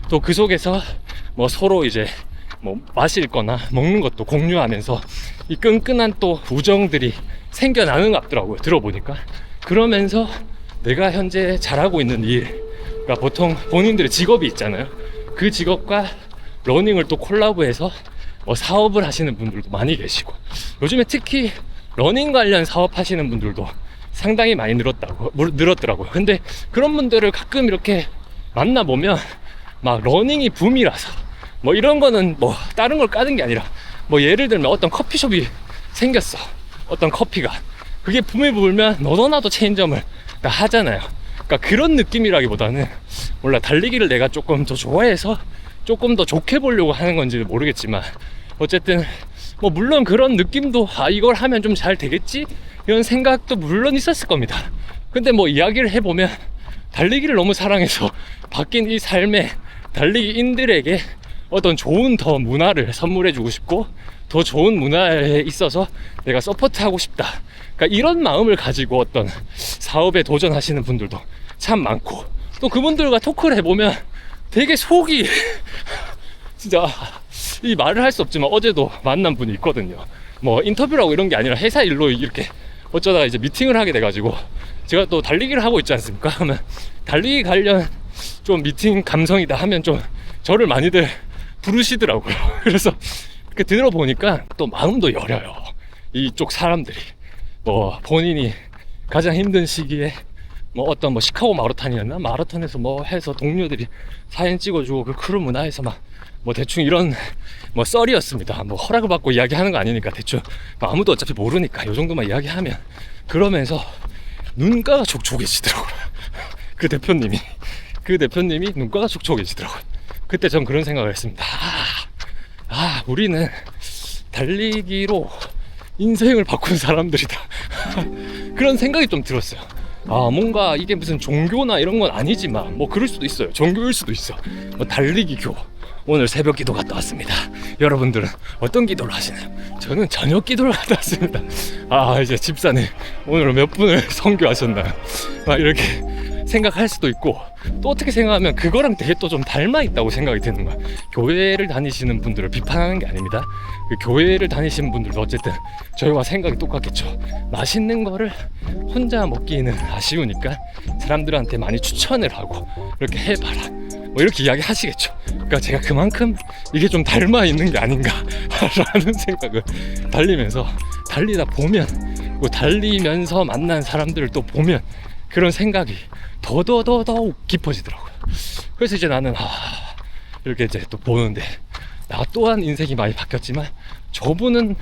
또 그 속에서 뭐 서로 이제 뭐 마실 거나 먹는 것도 공유하면서 이 끈끈한 또 우정들이 생겨나는 것 같더라고요. 들어보니까. 그러면서 내가 현재 잘하고 있는 일, 그러니까 보통 본인들의 직업이 있잖아요. 그 직업과 러닝을 또 콜라보해서 뭐 사업을 하시는 분들도 많이 계시고, 요즘에 특히 러닝 관련 사업 하시는 분들도 상당히 많이 늘었더라고요. 근데 그런 분들을 가끔 이렇게 만나보면 막 러닝이 붐이라서 뭐 이런 거는 뭐 다른 걸 까는 게 아니라 뭐 예를 들면 어떤 커피숍이 생겼어. 어떤 커피가. 그게 붐이 불면 너도 나도 체인점을 다 하잖아요. 그러니까 그런 느낌이라기보다는 몰라, 달리기를 내가 조금 더 좋아해서 조금 더 좋게 보려고 하는 건지 모르겠지만 어쨌든 뭐 물론 그런 느낌도, 아 이걸 하면 좀 잘 되겠지? 이런 생각도 물론 있었을 겁니다. 근데 뭐 이야기를 해보면 달리기를 너무 사랑해서 바뀐 이 삶에 달리기인들에게 어떤 좋은 더 문화를 선물해주고 싶고 더 좋은 문화에 있어서 내가 서포트하고 싶다. 그러니까 이런 마음을 가지고 어떤 사업에 도전하시는 분들도 참 많고, 또 그분들과 토크를 해보면 되게 속이 진짜 이 말을 할 수 없지만 어제도 만난 분이 있거든요. 뭐 인터뷰라고 이런 게 아니라 회사 일로 이렇게 어쩌다가 이제 미팅을 하게 돼가지고, 제가 또 달리기를 하고 있지 않습니까? 하면 달리기 관련 좀 미팅 감성이다 하면 좀 저를 많이들 부르시더라고요. 그래서 이렇게 들어보니까 또 마음도 여려요. 이쪽 사람들이 뭐 본인이 가장 힘든 시기에 뭐 어떤 뭐 시카고 마라톤이었나? 마라톤에서 뭐 해서 동료들이 사진 찍어주고 그 크루 문화에서 막 뭐 대충 이런 뭐 썰이었습니다. 뭐 허락을 받고 이야기하는 거 아니니까 대충 뭐 아무도 어차피 모르니까 요 정도만 이야기하면, 그러면서 눈가가 촉촉해지더라고요. 그 대표님이 눈가가 촉촉해지더라고요. 그때 전 그런 생각을 했습니다. 우리는 달리기로 인생을 바꾼 사람들이다. 그런 생각이 좀 들었어요. 뭔가 이게 무슨 종교나 이런 건 아니지만 뭐 그럴 수도 있어요. 종교일 수도 있어. 뭐 달리기교. 오늘 새벽 기도 갔다 왔습니다. 여러분들은 어떤 기도를 하시나요? 저는 저녁 기도를 갔다 왔습니다. 이제 집사님 오늘 몇 분을 선교하셨나요? 막 이렇게 생각할 수도 있고, 또 어떻게 생각하면 그거랑 되게 또 좀 닮아 있다고 생각이 드는 거야. 교회를 다니시는 분들을 비판하는 게 아닙니다. 그 교회를 다니시는 분들도 어쨌든 저희와 생각이 똑같겠죠. 맛있는 거를 혼자 먹기는 아쉬우니까 사람들한테 많이 추천을 하고 이렇게 해봐라, 뭐 이렇게 이야기 하시겠죠. 그러니까 제가 그만큼 이게 좀 닮아 있는 게 아닌가 라는 생각을 달리다 보면, 그 달리면서 만난 사람들을 또 보면 그런 생각이 더더욱 깊어지더라고요. 그래서 이제 나는 이렇게 이제 또 보는데 나 또한 인생이 많이 바뀌었지만 저분은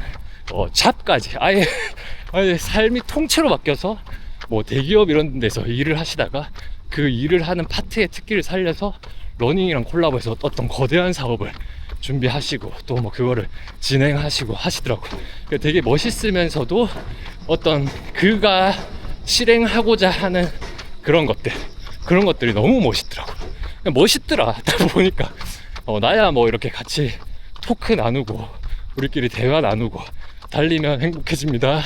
잡까지 아예 삶이 통째로 바뀌어서 뭐 대기업 이런 데서 일을 하시다가 그 일을 하는 파트의 특기를 살려서 러닝이랑 콜라보해서 어떤 거대한 사업을 준비하시고 또 뭐 그거를 진행하시고 하시더라고요. 되게 멋있으면서도 어떤 그가 실행하고자 하는 그런 것들이 너무 멋있더라고요. 멋있더라. 다 보니까 나야 뭐 이렇게 같이 토크 나누고 우리끼리 대화 나누고 달리면 행복해집니다.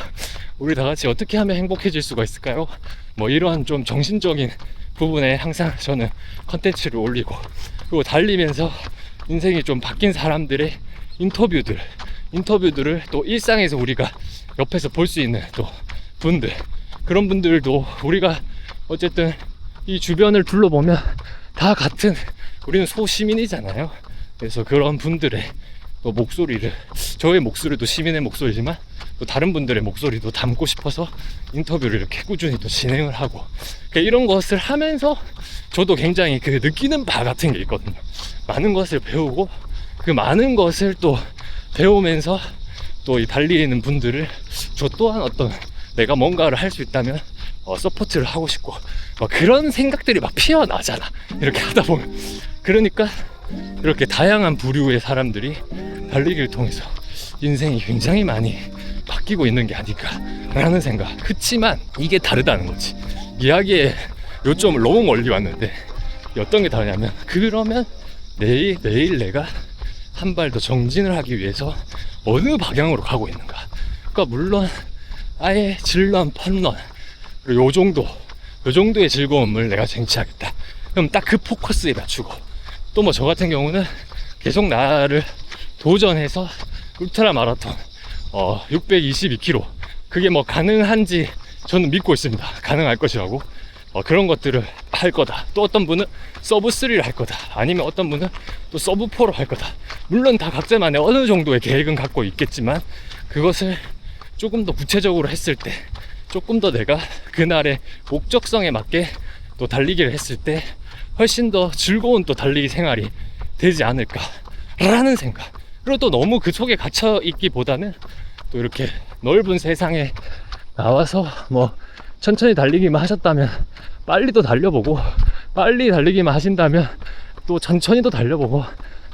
우리 다 같이 어떻게 하면 행복해질 수가 있을까요? 뭐 이런 좀 정신적인 부분에 항상 저는 컨텐츠를 올리고, 그리고 달리면서 인생이 좀 바뀐 사람들의 인터뷰들을 또 일상에서 우리가 옆에서 볼 수 있는 또 분들, 그런 분들도 우리가 어쨌든 이 주변을 둘러보면 다 같은 우리는 소시민이잖아요. 그래서 그런 분들의 또 목소리를, 저의 목소리도 시민의 목소리지만 또 다른 분들의 목소리도 담고 싶어서 인터뷰를 이렇게 꾸준히 또 진행을 하고, 그러니까 이런 것을 하면서 저도 굉장히 그 느끼는 바 같은 게 있거든요. 많은 것을 배우고 그 많은 것을 또 배우면서 또 이 달리는 분들을 저 또한 어떤 내가 뭔가를 할 수 있다면 서포트를 하고 싶고 막 그런 생각들이 막 피어나잖아, 이렇게 하다 보면. 그러니까 이렇게 다양한 부류의 사람들이 달리기를 통해서 인생이 굉장히 많이 바뀌고 있는 게 아닌가라는 생각. 그치만 이게 다르다는 거지. 이야기의 요점을 너무 멀리 왔는데 어떤 게 다르냐면, 그러면 내일 내가 한 발 더 정진을 하기 위해서 어느 방향으로 가고 있는가. 그러니까 물론 아예 질런 펀런 그리고 요 정도의 즐거움을 내가 쟁취하겠다. 그럼 딱 그 포커스에 맞추고, 또 뭐 저 같은 경우는 계속 나를 도전해서 울트라 마라톤 622km 그게 뭐 가능한지 저는 믿고 있습니다. 가능할 것이라고. 그런 것들을 할 거다. 또 어떤 분은 서브 3를 할 거다. 아니면 어떤 분은 또 서브 4로 할 거다. 물론 다 각자만의 어느 정도의 계획은 갖고 있겠지만, 그것을 조금 더 구체적으로 했을 때, 조금 더 내가 그날의 목적성에 맞게 또 달리기를 했을 때 훨씬 더 즐거운 또 달리기 생활이 되지 않을까라는 생각. 그리고 또 너무 그 속에 갇혀 있기보다는 또 이렇게 넓은 세상에 나와서 뭐 천천히 달리기만 하셨다면 빨리 또 달려보고, 빨리 달리기만 하신다면 또 천천히 또 달려보고,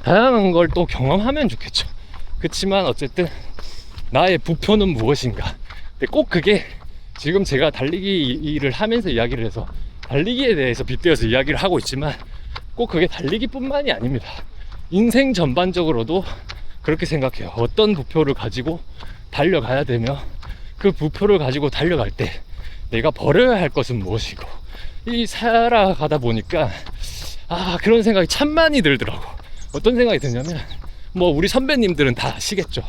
다양한 걸 또 경험하면 좋겠죠. 그렇지만 어쨌든 나의 부표는 무엇인가. 근데 꼭 그게 지금 제가 달리기를 하면서 이야기를 해서 달리기에 대해서 빗대어서 이야기를 하고 있지만, 꼭 그게 달리기뿐만이 아닙니다. 인생 전반적으로도 그렇게 생각해요. 어떤 부표를 가지고 달려가야 되며, 그 부표를 가지고 달려갈 때 내가 버려야 할 것은 무엇이고, 이 살아가다 보니까 그런 생각이 참 많이 들더라고. 어떤 생각이 드냐면, 뭐 우리 선배님들은 다 아시겠죠.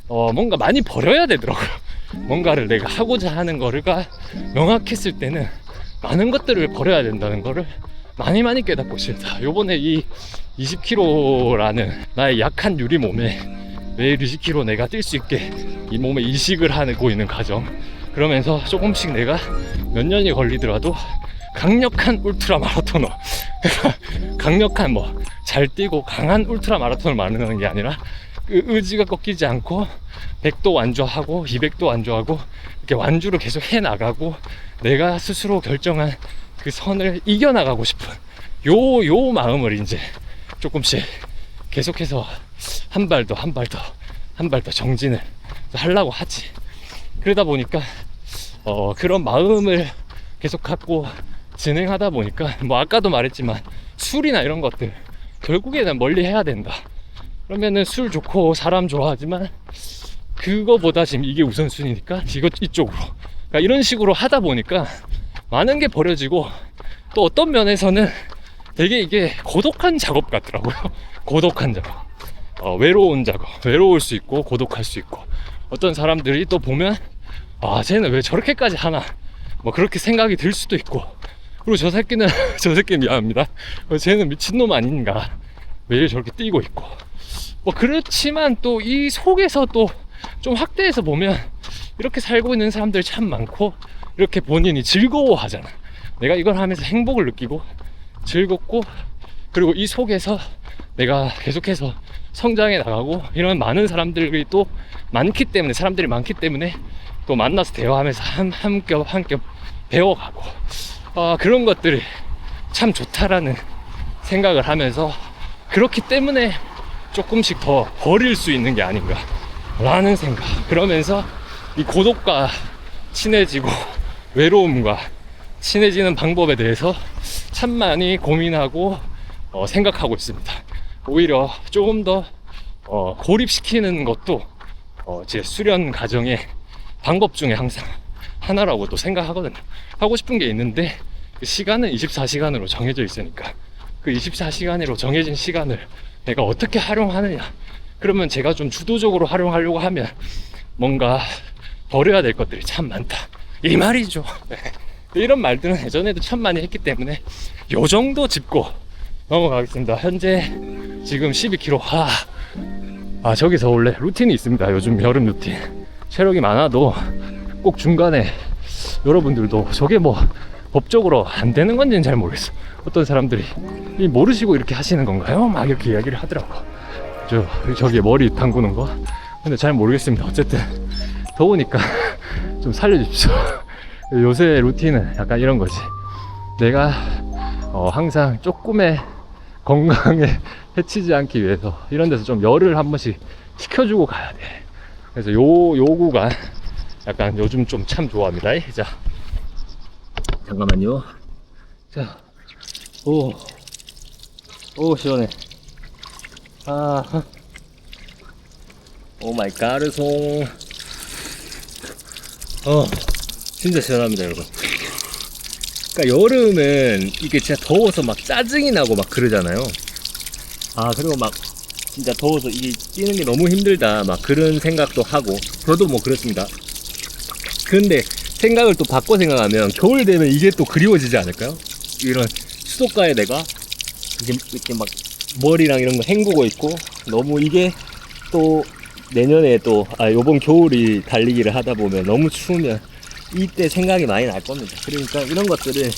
뭔가 많이 버려야 되더라고요. 뭔가를 내가 하고자 하는 거가 명확했을 때는 많은 것들을 버려야 된다는 거를 많이 깨닫고 있습니다. 요번에 이 20km라는 나의 약한 유리 몸에 매일 20km 내가 뛸 수 있게 이 몸에 이식을 하고 있는 과정, 그러면서 조금씩 내가 몇 년이 걸리더라도 강력한 울트라 마라토너 강력한 뭐 잘 뛰고 강한 울트라 마라톤을 말하는 게 아니라, 그 의지가 꺾이지 않고 100도 완주하고 200도 완주하고 이렇게 완주를 계속 해나가고, 내가 스스로 결정한 그 선을 이겨나가고 싶은 요 마음을 이제 조금씩 계속해서 한 발 더 정진을 하려고 하지. 그러다 보니까 그런 마음을 계속 갖고 진행하다 보니까, 뭐 아까도 말했지만 술이나 이런 것들 결국에는 멀리 해야 된다. 그러면은 술 좋고 사람 좋아하지만 그거보다 지금 이게 우선순위니까 이쪽으로. 그러니까 이런 식으로 하다 보니까 많은 게 버려지고, 또 어떤 면에서는 되게 이게 고독한 작업 같더라고요. 고독한 작업. 외로운 작업. 외로울 수 있고 고독할 수 있고, 어떤 사람들이 또 보면 쟤는 왜 저렇게까지 하나, 뭐 그렇게 생각이 들 수도 있고, 그리고 저 새끼는 미안합니다, 쟤는 미친놈 아닌가, 매일 저렇게 뛰고 있고, 뭐 그렇지만 또 이 속에서 또 좀 확대해서 보면 이렇게 살고 있는 사람들이 참 많고, 이렇게 본인이 즐거워하잖아. 내가 이걸 하면서 행복을 느끼고 즐겁고, 그리고 이 속에서 내가 계속해서 성장해 나가고, 이런 많은 사람들이 또 많기 때문에, 사람들이 많기 때문에 또 만나서 대화하면서 한 겹 배워가고, 그런 것들이 참 좋다라는 생각을 하면서, 그렇기 때문에 조금씩 더 버릴 수 있는 게 아닌가 라는 생각. 그러면서 이 고독과 친해지고 외로움과 친해지는 방법에 대해서 참 많이 고민하고 생각하고 있습니다. 오히려 조금 더 고립시키는 것도 제 수련 과정의 방법 중에 항상 하나라고 또 생각하거든요. 하고 싶은 게 있는데 그 시간은 24시간으로 정해져 있으니까, 그 24시간으로 정해진 시간을 내가 어떻게 활용하느냐. 그러면 제가 좀 주도적으로 활용하려고 하면 뭔가 버려야 될 것들이 참 많다, 이 말이죠. 네. 이런 말들은 예전에도 참 많이 했기 때문에 요 정도 짚고 넘어가겠습니다. 현재 지금 12km. 저기서 원래 루틴이 있습니다. 요즘 여름 루틴. 체력이 많아도 꼭 중간에 여러분들도 저게 뭐 법적으로 안 되는 건지는 잘 모르겠어. 어떤 사람들이 모르시고 이렇게 하시는 건가요? 막 이렇게 이야기를 하더라고. 저기 머리 담그는 거. 근데 잘 모르겠습니다. 어쨌든 더우니까 좀 살려주십시오. 요새 루틴은 약간 이런 거지. 내가 항상 조금의 건강에 해치지 않기 위해서 이런 데서 좀 열을 한 번씩 식혀주고 가야 돼. 그래서 요 구간 약간 요즘 좀 참 좋아합니다. 자, 잠깐만요. 자, 오 시원해. 오 마이 가르송. 진짜 시원합니다, 여러분. 그러니까 여름은 이게 진짜 더워서 막 짜증이 나고 막 그러잖아요. 그리고 막 진짜 더워서 이게 뛰는 게 너무 힘들다 막 그런 생각도 하고, 저도 뭐 그렇습니다. 근데 생각을 또 바꿔 생각하면 겨울 되면 이게 또 그리워지지 않을까요? 이런 수도가에 내가 이렇게 막 머리랑 이런 거 헹구고 있고, 너무 이게 또 내년에 또 요번 겨울이 달리기를 하다 보면 너무 추우면 이때 생각이 많이 날 겁니다. 그러니까 이런 것들을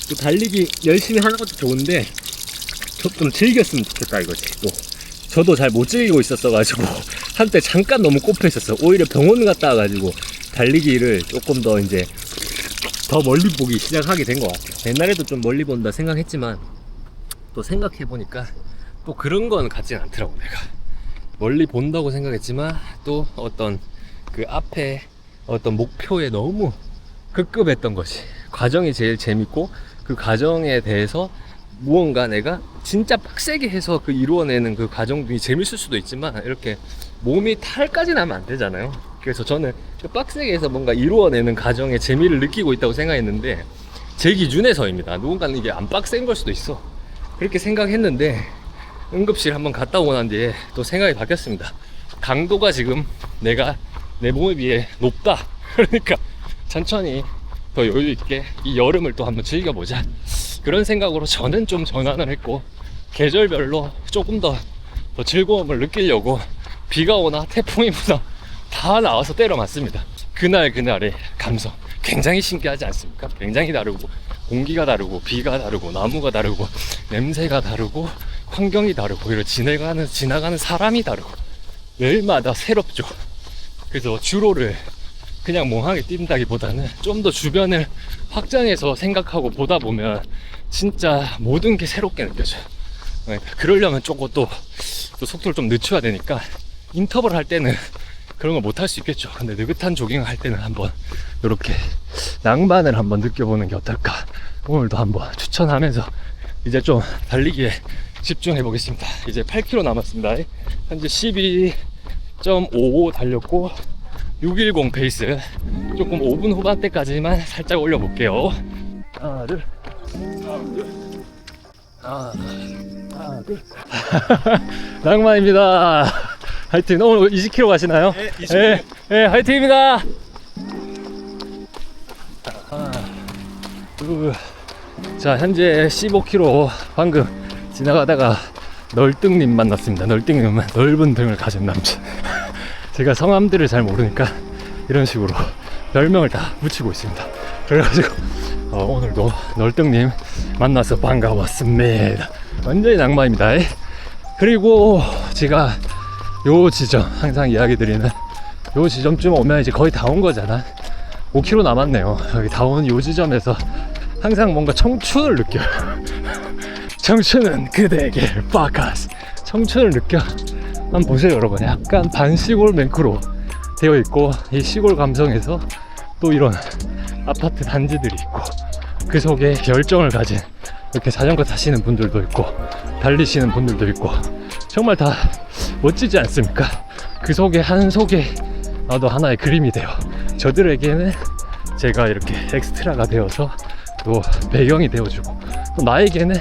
또 달리기 열심히 하는 것도 좋은데 좀 즐겼으면 좋겠다 이거지. 또 저도 잘 못 즐기고 있었어가지고 한때 잠깐 너무 꼽혀 있었어요. 오히려 병원 갔다 와가지고 달리기를 조금 더 이제 더 멀리 보기 시작하게 된 것 같아요. 옛날에도 좀 멀리 본다 생각했지만 또 생각해보니까 또 그런 건 같진 않더라고. 내가 멀리 본다고 생각했지만 또 어떤 그 앞에 어떤 목표에 너무 급급했던 것이, 과정이 제일 재밌고 그 과정에 대해서 무언가 내가 진짜 빡세게 해서 그 이루어내는 그 과정이 재밌을 수도 있지만 이렇게 몸이 탈까지 나면 안 되잖아요. 그래서 저는 그 빡세게 해서 뭔가 이루어내는 과정에 재미를 느끼고 있다고 생각했는데, 제 기준에서입니다. 누군가는 이게 안 빡센 걸 수도 있어. 그렇게 생각했는데 응급실 한번 갔다 오고 난 뒤에 또 생각이 바뀌었습니다. 강도가 지금 내가 내 몸에 비해 높다. 그러니까 천천히 더 여유 있게 이 여름을 또 한번 즐겨보자, 그런 생각으로 저는 좀 전환을 했고, 계절별로 조금 더 즐거움을 느끼려고 비가 오나 태풍이 부나 다 나와서 때려 맞습니다. 그날의 감성 굉장히 신기하지 않습니까? 굉장히 다르고, 공기가 다르고, 비가 다르고, 나무가 다르고, 냄새가 다르고, 환경이 다르고, 이런 지나가는 사람이 다르고, 매일마다 새롭죠. 그래서 주로를 그냥 멍하게 뛴다기보다는 좀 더 주변을 확장해서 생각하고 보다 보면 진짜 모든 게 새롭게 느껴져요. 그러려면 조금 또 속도를 좀 늦춰야 되니까 인터벌 할 때는 그런 거 못 할 수 있겠죠. 근데 느긋한 조깅을 할 때는 한번 이렇게 낭만을 한번 느껴보는 게 어떨까, 오늘도 한번 추천하면서 이제 좀 달리기에 집중해 보겠습니다. 이제 8km 남았습니다. 현재 12.55 달렸고 610 페이스, 조금 5분 후반대까지만 살짝 올려볼게요. 하나 둘 하나 둘 낭만입니다. 하여튼 오늘 20km 가시나요? 네, 20km. 네, 화이팅입니다. 하나 둘. 자, 현재 15km 방금 지나가다가 널등님 만났습니다. 널등님은 넓은 등을 가진 남자. 제가 성함들을 잘 모르니까 이런 식으로 별명을 다 붙이고 있습니다. 그래가지고 오늘도 널등님 만나서 반가웠습니다. 완전히 낭만입니다. 그리고 제가 요 지점, 항상 이야기 드리는 요 지점쯤 오면 이제 거의 다 온 거잖아. 5km 남았네요. 여기 다 온 요 지점에서 항상 뭔가 청춘을 느껴요. 청춘은 그대에게 바카스. 청춘을 느껴. 한번 보세요, 여러분. 약간 반시골 맹크로 되어 있고, 이 시골 감성에서 또 이런 아파트 단지들이 있고, 그 속에 열정을 가진 이렇게 자전거 타시는 분들도 있고, 달리시는 분들도 있고, 정말 다 멋지지 않습니까? 그 속에 한 속에 나도 하나의 그림이 돼요. 저들에게는 제가 이렇게 엑스트라가 되어서 또 배경이 되어주고, 또 나에게는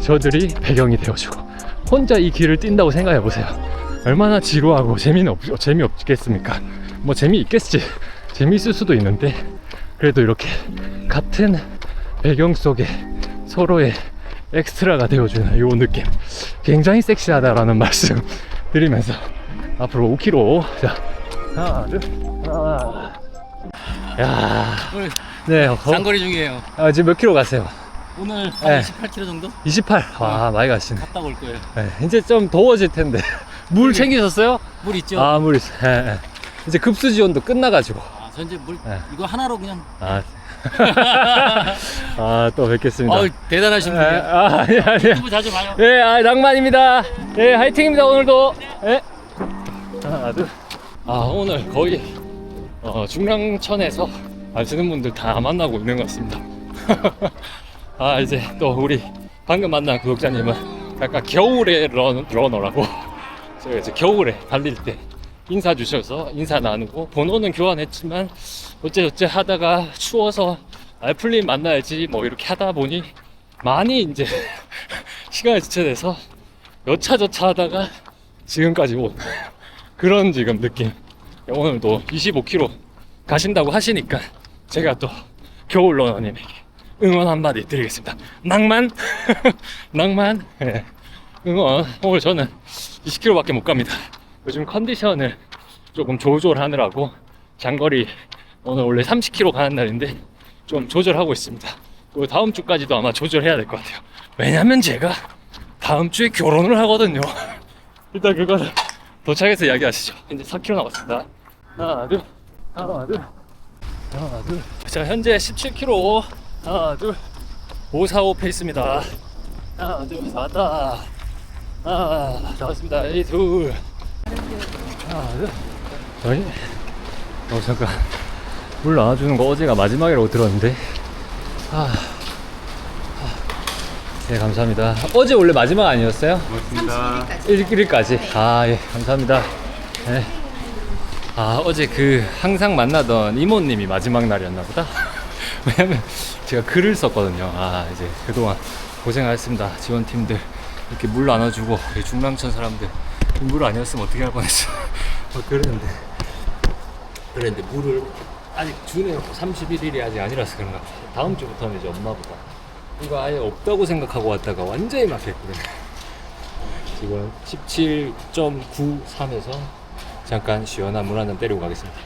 저들이 배경이 되어주고, 혼자 이 길을 뛴다고 생각해 보세요. 얼마나 지루하고 재미없겠습니까? 뭐 재미있겠지, 재미있을 수도 있는데, 그래도 이렇게 같은 배경 속에 서로의 엑스트라가 되어주는 이 느낌 굉장히 섹시하다라는 말씀 드리면서 앞으로 5km. 자, 하나 둘 하나. 야, 오늘 네, 장거리 중이에요. 지금 몇 킬로 가세요? 오늘 한 네. 28km 정도? 28. 와, 많이 가시네. 갔다 올 거예요. 네, 이제 좀 더워질 텐데 물 챙기셨어요? 물 있죠? 아, 물 있어. 예. 이제 급수 지원도 끝나가지고. 저 이제 물 네. 이거 하나로 그냥. 또 뵙겠습니다. 대단하신 분이에요. 아니야. 유튜브 자주 봐요. 네, 낭만입니다. 네, 화이팅입니다, 오늘도. 네. 하나, 둘. 오늘 거의 중랑천에서 아시는 분들 다 만나고 있는 것 같습니다. 이제 또 우리 방금 만난 구독자님은 약간 겨울에 러너라고 제가 이제 겨울에 달릴 때 인사 주셔서 인사 나누고 번호는 교환했지만 어째 하다가 추워서 풀림 만나야지 뭐 이렇게 하다 보니 많이 이제 시간이 지체돼서 여차저차 하다가 지금까지 온 그런 지금 느낌. 오늘도 25km 가신다고 하시니까 제가 또 겨울 러너님에게 응원 한마디 드리겠습니다. 낭만 낭만 응원. 오늘 저는 20km 밖에 못 갑니다. 요즘 컨디션을 조금 조절하느라고 장거리 오늘 원래 30km 가는 날인데 좀 조절하고 있습니다. 그리고 다음 주까지도 아마 조절해야 될 것 같아요. 왜냐면 제가 다음 주에 결혼을 하거든요. 일단 그거는 도착해서 이야기하시죠. 이제 4km 남았습니다. 하나 둘. 자, 현재 17km. 하나 둘. 545 페이스입니다. 하나 둘. 나왔다. 나왔습니다. 이 둘. 하나 둘. 저희 잠깐 물 나와주는 거 어제가 마지막이라고 들었는데 네, 감사합니다. 어제 원래 마지막 아니었어요? 고맙습니다. 1일까지. 예, 감사합니다. 네. 어제 그 항상 만나던 이모님이 마지막 날이었나 보다. 왜냐면 제가 글을 썼거든요. 이제 그동안 고생하셨습니다. 지원팀들 이렇게 물 나눠주고 중랑천 사람들 물 아니었으면 어떻게 할 뻔했어. 그랬는데 물을 아직 주네요. 31일이 아직 아니라서 그런가 봐요. 다음 주부터는 이제 엄마보다 이거 아예 없다고 생각하고 왔다가 완전히 막혔거든요. 지금 17.93에서 잠깐 시원한 물 한잔 때리고 가겠습니다.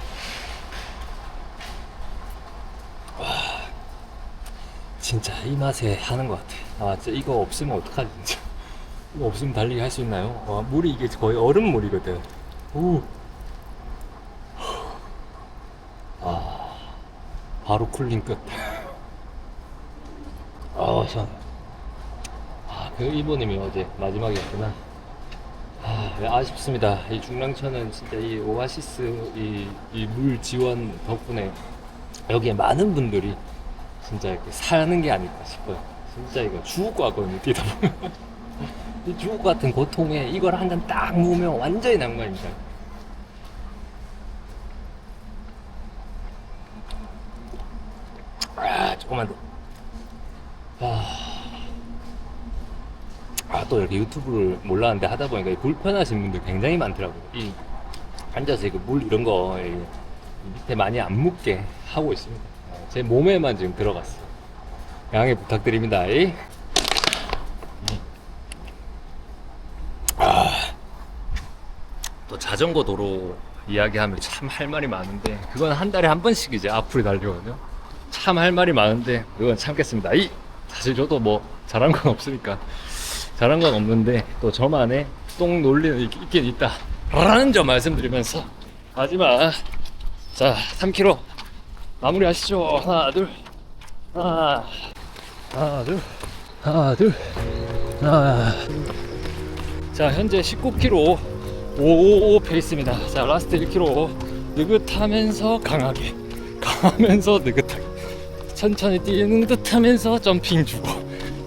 진짜 이 맛에 하는 것 같아. 진짜 이거 없으면 어떡하지 진짜. 이거 없으면 달리기 할 수 있나요? 물이 이게 거의 얼음물이거든. 바로 쿨링 끝. 시원해. 그 이모님이 어제 마지막이었구나. 아쉽습니다. 이 중랑천은 진짜 이 오아시스 이 물 지원 덕분에 여기에 많은 분들이 진짜 이렇게 사는 게 아닐까 싶어요. 진짜 이거 죽을 것 같거든요, 뛰다 보면. 이 죽을 것 같은 고통에 이걸 한 잔 딱 모으면 완전히 낭만입니다. 조금만 더. 또 이렇게 유튜브를 몰랐는데 하다 보니까 불편하신 분들 굉장히 많더라고요. 이 앉아서 이거 물 이런 거 밑에 많이 안 묻게 하고 있습니다. 제 몸에만 지금 들어갔어요. 양해 부탁드립니다. 또 자전거 도로 이야기하면 참 할 말이 많은데 그건 한 달에 한 번씩 이제 앞으로 달리거든요. 참 할 말이 많은데 그건 참겠습니다. 사실 저도 뭐 잘한 건 없으니까 잘한 건 없는데 또 저만의 똥 논리는 있긴 있다 라는 점 말씀드리면서 마지막 3km 마무리 하시죠. 하나 둘. 자, 현재 19km 555 페이스입니다. 자, 라스트 1km 느긋하면서 강하게 가면서 느긋하게 천천히 뛰는 듯 하면서 점핑 주고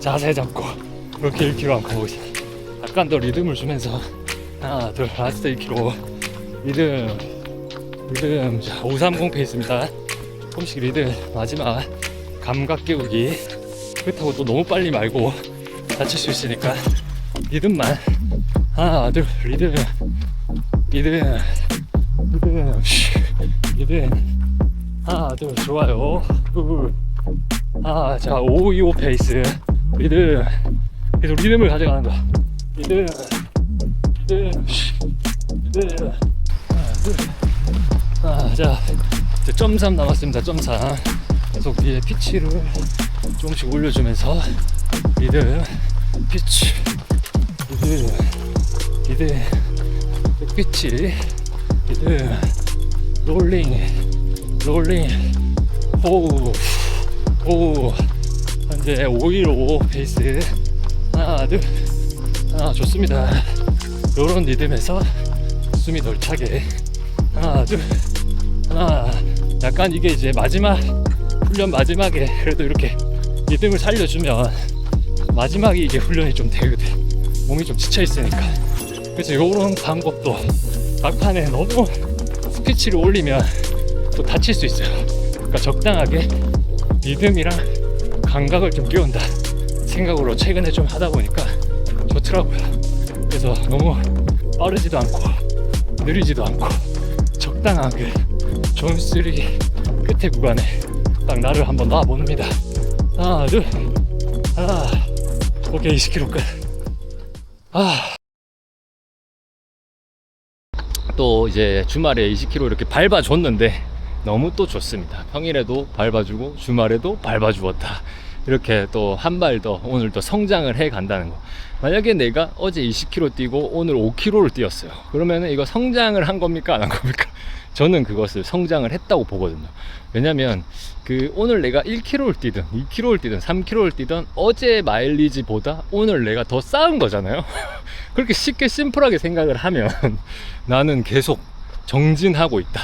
자세 잡고 그렇게 1km 한번 가보겠습니다. 약간 더 리듬을 주면서 하나 둘. 라스트 1km 리듬. 자, 530 페이스입니다. 조금씩 리듬. 마지막 감각 깨우기. 그렇다고 또 너무 빨리 말고 다칠 수 있으니까 리듬만. 하나 둘. 리듬. 하나 둘. 좋아요. 자, 525 페이스 리듬. 계속 리듬을 가져가는 거야. 리듬. 자, 이제 0.3 남았습니다. 0.3. 계속 뒤에 피치를 조금씩 올려주면서 리듬, 피치, 리듬, 피치, 리듬, 롤링, 호우. 현재 515 페이스. 하나 둘. 좋습니다. 요런 리듬에서 숨이 덜 차게 하나 둘 하나. 약간 이게 이제 마지막 훈련 마지막에 그래도 이렇게 리듬을 살려주면 마지막에 이게 훈련이 좀 되거든. 몸이 좀 지쳐 있으니까. 그래서 요런 방법도 막판에 너무 스피치를 올리면 또 다칠 수 있어요. 그러니까 적당하게 리듬이랑 감각을 좀 끼운다 생각으로 최근에 좀 하다 보니까 좋더라고요. 그래서 너무 빠르지도 않고 느리지도 않고 적당하게 존3 끝에 구간에 딱 나를 한번 놔봅니다. 하나 둘 하나. 오케이 20km 끝. 또 이제 주말에 20km 이렇게 밟아줬는데 너무 또 좋습니다. 평일에도 밟아주고 주말에도 밟아주었다. 이렇게 또 한 발 더 오늘 또 성장을 해 간다는 거. 만약에 내가 어제 20km 뛰고 오늘 5km를 뛰었어요. 그러면 이거 성장을 한 겁니까 안 한 겁니까? 저는 그것을 성장을 했다고 보거든요. 왜냐면 오늘 내가 1km를 뛰든 2km를 뛰든 3km를 뛰든 어제 마일리지보다 오늘 내가 더 쌓은 거잖아요. 그렇게 쉽게 심플하게 생각을 하면 나는 계속 정진하고 있다.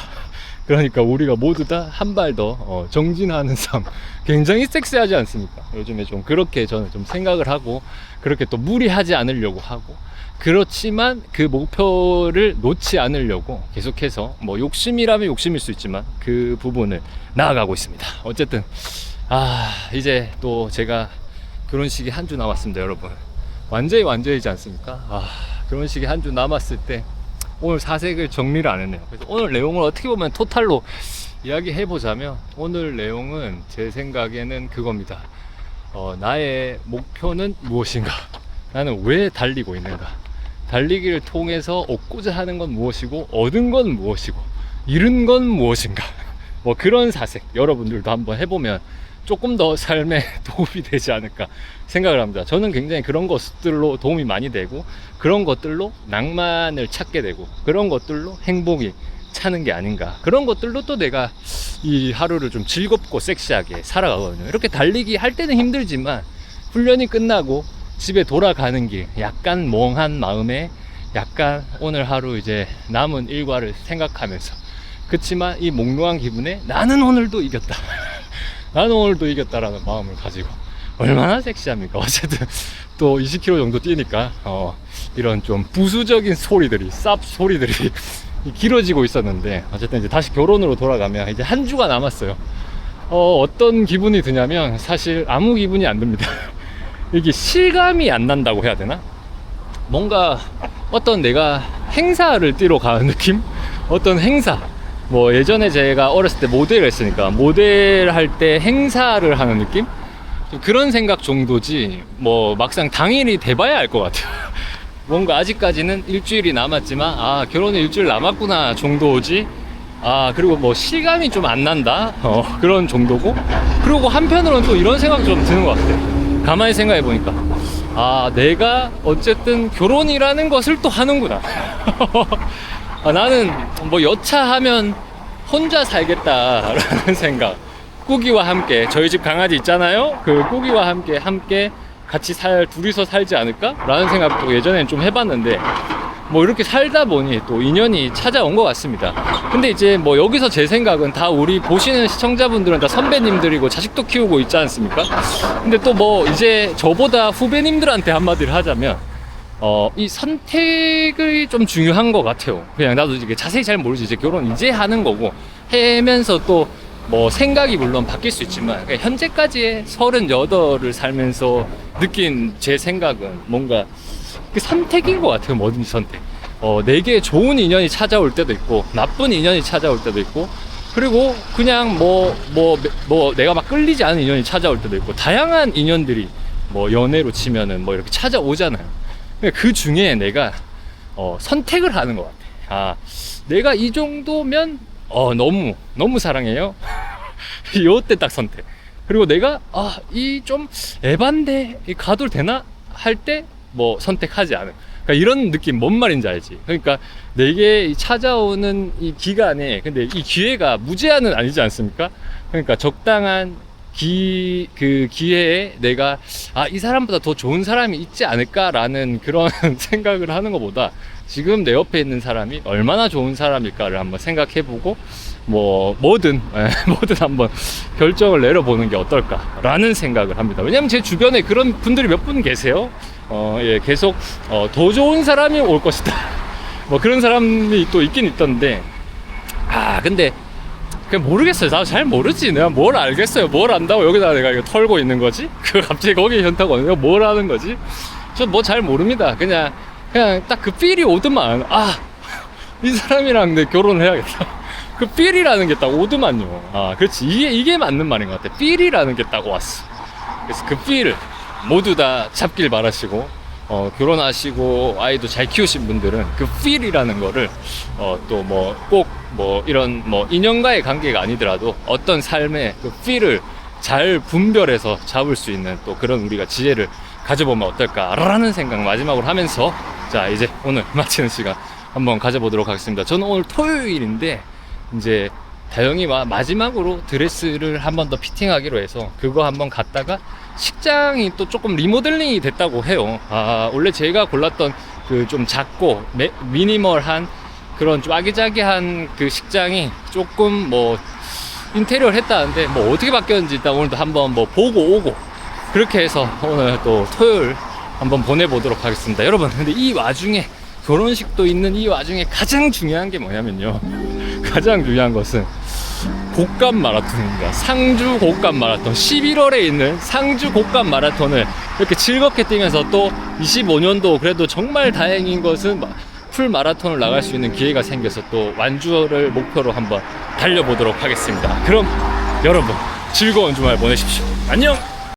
그러니까 우리가 모두 다 한 발 더 정진하는 삶 굉장히 섹시하지 않습니까? 요즘에 좀 그렇게 저는 좀 생각을 하고 그렇게 또 무리하지 않으려고 하고 그렇지만 그 목표를 놓지 않으려고 계속해서 뭐 욕심이라면 욕심일 수 있지만 그 부분을 나아가고 있습니다. 어쨌든 이제 또 제가 결혼식이 한 주 남았습니다. 여러분 완전이지 않습니까? 결혼식이 한 주 남았을 때 오늘 사색을 정리를 안 했네요. 그래서 오늘 내용을 어떻게 보면 토탈로 이야기해 보자면 오늘 내용은 제 생각에는 그겁니다. 나의 목표는 무엇인가? 나는 왜 달리고 있는가? 달리기를 통해서 얻고자 하는 건 무엇이고 얻은 건 무엇이고 잃은 건 무엇인가? 뭐 그런 사색 여러분들도 한번 해보면 조금 더 삶에 도움이 되지 않을까 생각을 합니다. 저는 굉장히 그런 것들로 도움이 많이 되고 그런 것들로 낭만을 찾게 되고 그런 것들로 행복이 차는 게 아닌가, 그런 것들로 또 내가 이 하루를 좀 즐겁고 섹시하게 살아가거든요. 이렇게 달리기 할 때는 힘들지만 훈련이 끝나고 집에 돌아가는 길 약간 멍한 마음에 약간 오늘 하루 이제 남은 일과를 생각하면서 그치만 이 몽롱한 기분에 나는 오늘도 이겼다 나는 오늘도 이겼다라는 마음을 가지고 얼마나 섹시합니까? 어쨌든 또 20km 정도 뛰니까 이런 좀 부수적인 소리들이 쌉 소리들이 길어지고 있었는데 어쨌든 이제 다시 결혼으로 돌아가면 이제 한 주가 남았어요. 어떤 기분이 드냐면 사실 아무 기분이 안 듭니다. 이게 실감이 안 난다고 해야 되나? 뭔가 어떤 내가 행사를 뛰러 가는 느낌? 어떤 행사, 뭐 예전에 제가 어렸을 때 모델을 했으니까 모델 할 때 행사를 하는 느낌? 그런 생각 정도지 뭐 막상 당일이 돼봐야 알 것 같아요. 뭔가 아직까지는 일주일이 남았지만 결혼에 일주일 남았구나 정도지. 그리고 뭐 실감이 좀 안 난다 그런 정도고. 그리고 한편으로는 또 이런 생각 좀 드는 것 같아요. 가만히 생각해 보니까 내가 어쨌든 결혼이라는 것을 또 하는구나. 나는 뭐 여차하면 혼자 살겠다라는 생각. 꾸기와 함께, 저희 집 강아지 있잖아요. 그 꾸기와 함께 같이 둘이서 살지 않을까? 라는 생각도 예전엔 좀 해봤는데 뭐 이렇게 살다 보니 또 인연이 찾아온 것 같습니다. 근데 이제 뭐 여기서 제 생각은 다 우리 보시는 시청자분들은 다 선배님들이고 자식도 키우고 있지 않습니까? 근데 또 뭐 이제 저보다 후배님들한테 한마디를 하자면 이 선택이 좀 중요한 것 같아요. 그냥 나도 이게 자세히 잘 모르지. 이제 결혼 이제 하는 거고 하면서 또 뭐 생각이 물론 바뀔 수 있지만 현재까지의 38을 살면서 느낀 제 생각은 뭔가 그 선택인 것 같아요. 뭐든지 선택. 내게 좋은 인연이 찾아올 때도 있고 나쁜 인연이 찾아올 때도 있고 그리고 그냥 뭐 내가 막 끌리지 않은 인연이 찾아올 때도 있고 다양한 인연들이 뭐 연애로 치면은 뭐 이렇게 찾아오잖아요. 그 중에 내가 선택을 하는 것 같아. 내가 이 정도면 너무 사랑해요. 요때 딱 선택. 그리고 내가 이 좀 에반데 가도 되나 할 때 뭐 선택하지 않은. 그러니까 이런 느낌 뭔 말인지 알지? 그러니까 내게 찾아오는 이 기간에 근데 이 기회가 무제한은 아니지 않습니까? 그러니까 적당한 그 기회에 내가 이 사람보다 더 좋은 사람이 있지 않을까라는 그런 생각을 하는 것보다 지금 내 옆에 있는 사람이 얼마나 좋은 사람일까를 한번 생각해보고 뭐든 한번 결정을 내려보는 게 어떨까라는 생각을 합니다. 왜냐면 제 주변에 그런 분들이 몇 분 계세요. 계속 더 좋은 사람이 올 것이다. 뭐 그런 사람이 또 있긴 있던데 근데 그냥 모르겠어요. 나도 잘 모르지. 내가 뭘 알겠어요. 뭘 안다고 여기다 내가 이거 털고 있는 거지? 그 갑자기 거기에 현타가 오는 거야. 뭘 하는 거지? 저 뭐 잘 모릅니다. 그냥 딱 그 필이 오더만 이 사람이랑 내 결혼을 해야겠다. 그 필이라는 게 딱 오더만요. 그렇지. 이게 맞는 말인 것 같아. 필이라는 게 딱 왔어. 그래서 그 필을 모두 다 잡길 바라시고 결혼하시고 아이도 잘 키우신 분들은 그 필이라는 거를 또 꼭 이런 인연과의 관계가 아니더라도 어떤 삶의 그 필을 잘 분별해서 잡을 수 있는 또 그런 우리가 지혜를 가져보면 어떨까라는 생각 마지막으로 하면서 자 이제 오늘 마치는 시간 한번 가져보도록 하겠습니다. 저는 오늘 토요일인데 이제 다영이와 마지막으로 드레스를 한 번 더 피팅하기로 해서 그거 한번 갔다가 식장이 또 조금 리모델링이 됐다고 해요. 원래 제가 골랐던 그 좀 작고 미니멀한 그런 좀 아기자기한 그 식장이 조금 인테리어를 했다는데 어떻게 바뀌었는지 일단 오늘도 한번 보고 오고 그렇게 해서 오늘 또 토요일 한번 보내보도록 하겠습니다. 여러분 근데 이 와중에 결혼식도 있는 이 와중에 가장 중요한 게 뭐냐면요. 가장 중요한 것은 곡감 마라톤입니다. 상주 곡감 마라톤 11월에 있는 상주 곡감 마라톤을 이렇게 즐겁게 뛰면서 또 25년도 그래도 정말 다행인 것은 풀 마라톤을 나갈 수 있는 기회가 생겨서 또 완주를 목표로 한번 달려보도록 하겠습니다. 그럼 여러분 즐거운 주말 보내십시오. 안녕.